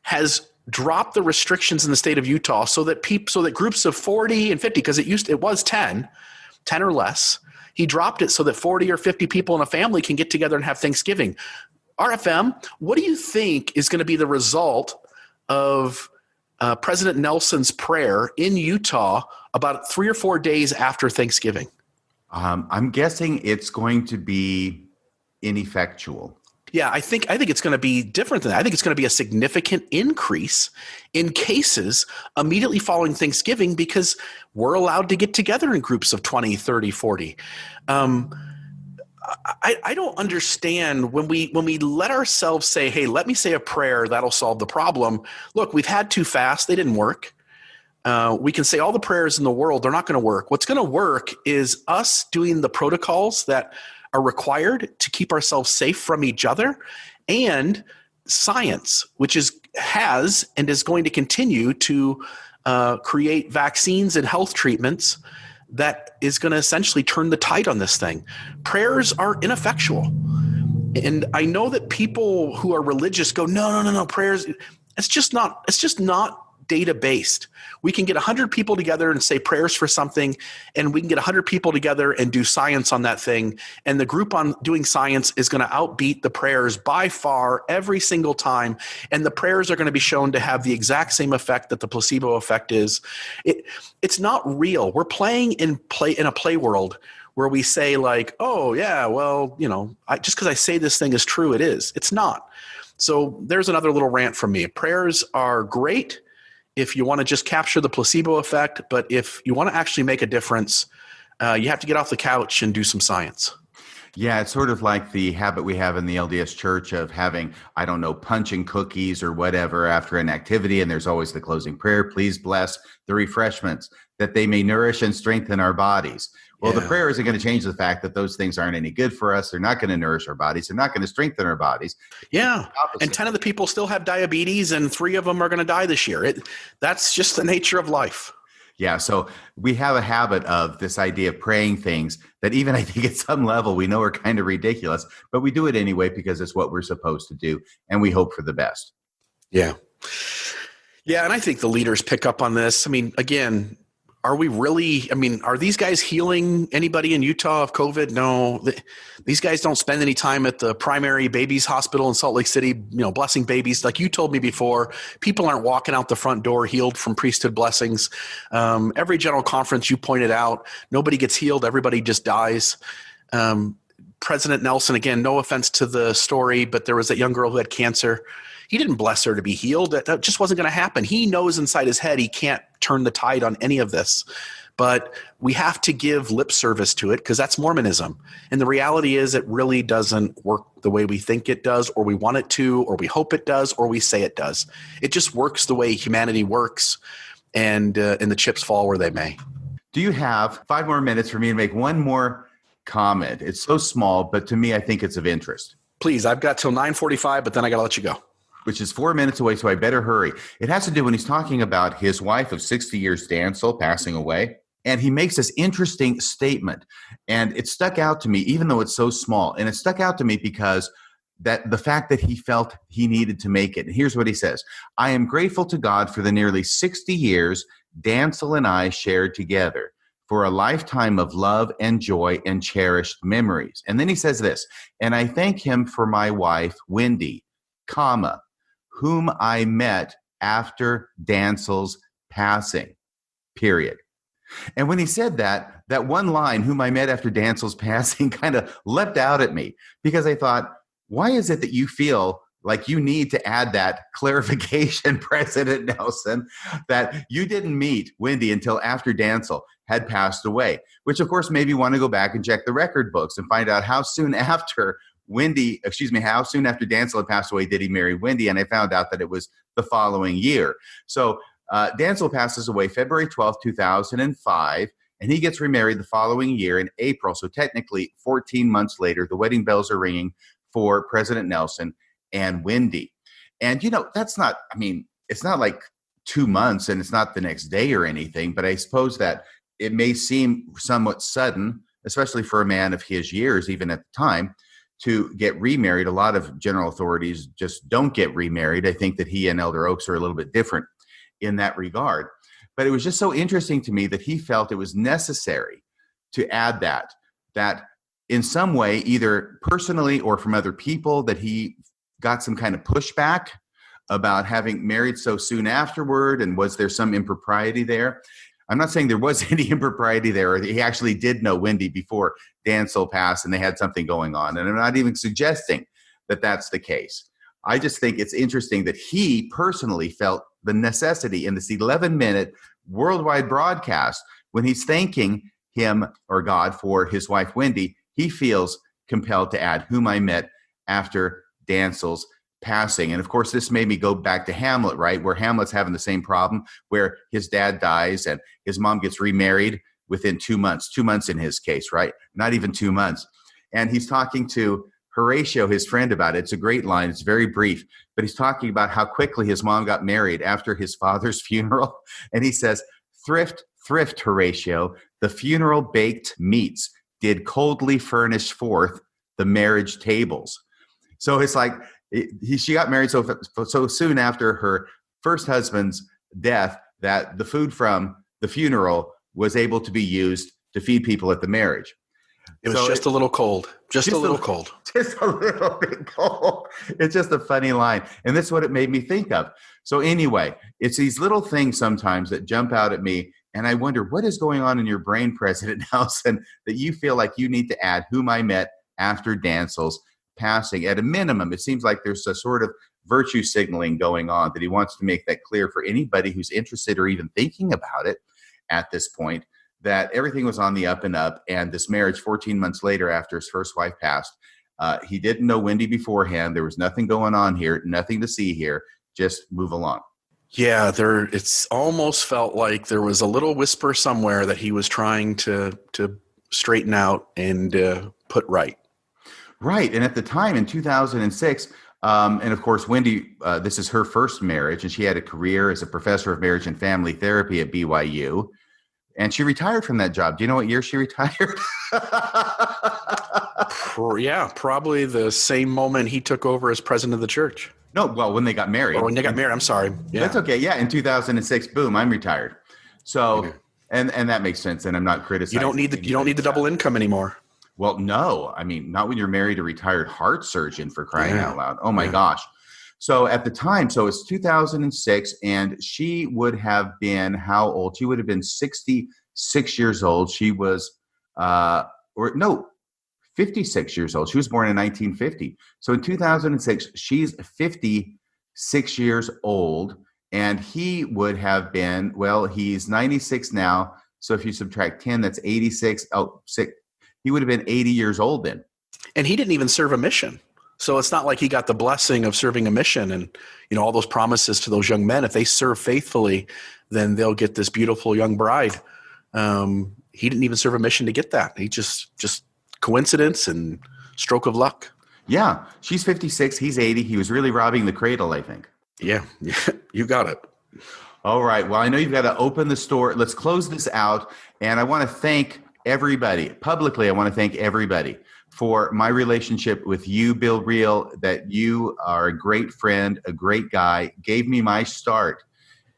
has dropped the restrictions in the state of Utah so that groups of 40 and 50, because it was 10 or less. He dropped it so that 40 or 50 people in a family can get together and have Thanksgiving. RFM, what do you think is going to be the result of President Nelson's prayer in Utah about 3 or 4 days after Thanksgiving? I'm guessing it's going to be ineffectual. Yeah, I think it's going to be different than that. I think it's going to be a significant increase in cases immediately following Thanksgiving because we're allowed to get together in groups of 20, 30, 40. I don't understand when we let ourselves say, hey, let me say a prayer, that'll solve the problem. Look, we've had 2 fasts. They didn't work. We can say all the prayers in the world, they're not going to work. What's going to work is us doing the protocols that are required to keep ourselves safe from each other, and science, which has and is going to continue to create vaccines and health treatments that is going to essentially turn the tide on this thing. Prayers are ineffectual. And I know that people who are religious go, no, prayers, it's just not data-based. We can get 100 people together and say prayers for something, and we can get 100 people together and do science on that thing. And the group on doing science is going to outbeat the prayers by far every single time. And the prayers are going to be shown to have the exact same effect that the placebo effect is. It's not real. We're playing in a play world where we say like, oh yeah, well, just because I say this thing is true, it is. It's not. So there's another little rant from me. Prayers are great if you want to just capture the placebo effect, but if you want to actually make a difference, you have to get off the couch and do some science. Yeah, it's sort of like the habit we have in the LDS church of having, I don't know, punch and cookies or whatever after an activity. And there's always the closing prayer, please bless the refreshments that they may nourish and strengthen our bodies. Well, the prayer isn't going to change the fact that those things aren't any good for us. They're not going to nourish our bodies. They're not going to strengthen our bodies. Yeah. And 10 of the people still have diabetes and 3 of them are going to die this year. That's just the nature of life. Yeah, so we have a habit of this idea of praying things that even I think at some level we know are kind of ridiculous, but we do it anyway because it's what we're supposed to do, and we hope for the best. Yeah. Yeah, and I think the leaders pick up on this. I mean, again, are these guys healing anybody in Utah of COVID? No. These guys don't spend any time at the primary babies hospital in Salt Lake City, blessing babies. Like you told me before, people aren't walking out the front door healed from priesthood blessings. Every general conference you pointed out, nobody gets healed. Everybody just dies. President Nelson, again, no offense to the story, but there was that young girl who had cancer. He didn't bless her to be healed. That just wasn't going to happen. He knows inside his head he can't turn the tide on any of this. But we have to give lip service to it because that's Mormonism. And the reality is it really doesn't work the way we think it does, or we want it to, or we hope it does, or we say it does. It just works the way humanity works, and the chips fall where they may. Do you have 5 more minutes for me to make one more comment? It's so small, but to me, I think it's of interest. Please, I've got till 9:45, but then I got to let you go. Which is 4 minutes away, so I better hurry. It has to do when he's talking about his wife of 60 years, Dancel, passing away. And he makes this interesting statement. And it stuck out to me, even though it's so small. And it stuck out to me because that the fact that he felt he needed to make it. And here's what he says. I am grateful to God for the nearly 60 years Dancel and I shared together, for a lifetime of love and joy and cherished memories. And then he says this, and I thank him for my wife, Wendy, whom I met after Dancel's passing, period. And when he said that one line, whom I met after Dancel's passing, kind of leapt out at me because I thought, why is it that you feel like you need to add that clarification, President Nelson, that you didn't meet Wendy until after Dancel had passed away, which of course made me want to go back and check the record books and find out how soon after Dancel had passed away did he marry Wendy? And I found out that it was the following year. So Dancel passes away February 12th, 2005, and he gets remarried the following year in April. So technically 14 months later, the wedding bells are ringing for President Nelson and Wendy. And, it's not like 2 months and it's not the next day or anything, but I suppose that it may seem somewhat sudden, especially for a man of his years, even at the time, to get remarried. A lot of general authorities just don't get remarried. I think that he and Elder Oaks are a little bit different in that regard. But it was just so interesting to me that he felt it was necessary to add that in some way, either personally or from other people, that he got some kind of pushback about having married so soon afterward, and was there some impropriety there? I'm not saying there was any impropriety there. He actually did know Wendy before Dancel passed and they had something going on. And I'm not even suggesting that that's the case. I just think it's interesting that he personally felt the necessity in this 11-minute worldwide broadcast, when he's thanking him or God for his wife Wendy, he feels compelled to add, whom I met after Dancel's passing. And of course, this made me go back to Hamlet, right? Where Hamlet's having the same problem, where his dad dies and his mom gets remarried within 2 months in his case, right? Not even 2 months. And he's talking to Horatio, his friend, about it. It's a great line. It's very brief, but he's talking about how quickly his mom got married after his father's funeral. And he says, thrift, Horatio, the funeral baked meats did coldly furnish forth the marriage tables. So it's like, she got married so soon after her first husband's death that the food from the funeral was able to be used to feed people at the marriage. It was just a little cold. Just a little cold. Just a little bit cold. It's just a funny line. And that's what it made me think of. So anyway, it's these little things sometimes that jump out at me. And I wonder, what is going on in your brain, President Nelson, that you feel like you need to add whom I met after Dancel's passing? At a minimum, it seems like there's a sort of virtue signaling going on, that he wants to make that clear for anybody who's interested or even thinking about it at this point, that everything was on the up and up. And this marriage 14 months later, after his first wife passed, he didn't know Wendy beforehand. There was nothing going on here, nothing to see here. Just move along. Yeah, it's almost felt like there was a little whisper somewhere that he was trying to straighten out and put right. Right. And at the time in 2006, and of course, Wendy, this is her first marriage, and she had a career as a professor of marriage and family therapy at BYU. And she retired from that job. Do you know what year she retired? Yeah, probably the same moment he took over as president of the church. No, well, when they got married. Or when they got married, I'm sorry. Yeah. That's okay. Yeah, in 2006, boom, I'm retired. So, and that makes sense. And I'm not criticizing. You don't need the double income anymore. Well, no. I mean, not when you're married a retired heart surgeon, for crying out loud. Oh my gosh. So at the time, so it's 2006, and she would have been how old? She would have been 66 years old. She was, 56 years old. She was born in 1950. So in 2006, she's 56 years old, and he would have been, well, he's 96 now. So if you subtract 10, that's 86. He would have been 80 years old then. And he didn't even serve a mission. So it's not like he got the blessing of serving a mission and, all those promises to those young men. If they serve faithfully, then they'll get this beautiful young bride. He didn't even serve a mission to get that. He just coincidence and stroke of luck. Yeah. She's 56. He's 80. He was really robbing the cradle, I think. Yeah. You got it. All right. Well, I know you've got to open the store. Let's close this out. And I want to thank everybody. Publicly, I want to thank everybody for my relationship with you, Bill Reel, that you are a great friend, a great guy, gave me my start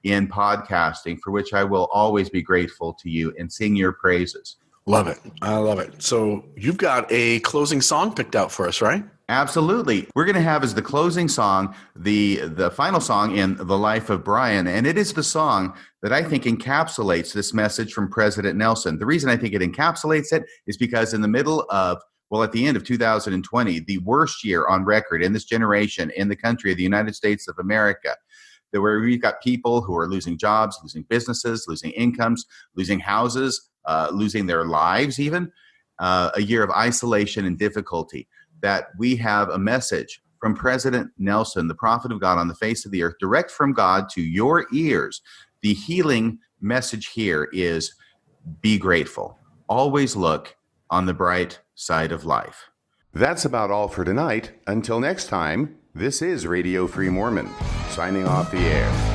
in podcasting, for which I will always be grateful to you and sing your praises. Love it. I love it. So you've got a closing song picked out for us, right? Absolutely. We're going to have as the closing song, the final song in the life of Brian. And it is the song that I think encapsulates this message from President Nelson. The reason I think it encapsulates it is because in the middle of, at the end of 2020, the worst year on record in this generation, in the country of the United States of America, where we've got people who are losing jobs, losing businesses, losing incomes, losing houses, losing their lives even, a year of isolation and difficulty, that we have a message from President Nelson, the prophet of God on the face of the earth, direct from God to your ears. The healing message here is be grateful. Always look on the bright side of life. That's about all for tonight. Until next time, this is Radio Free Mormon, signing off the air.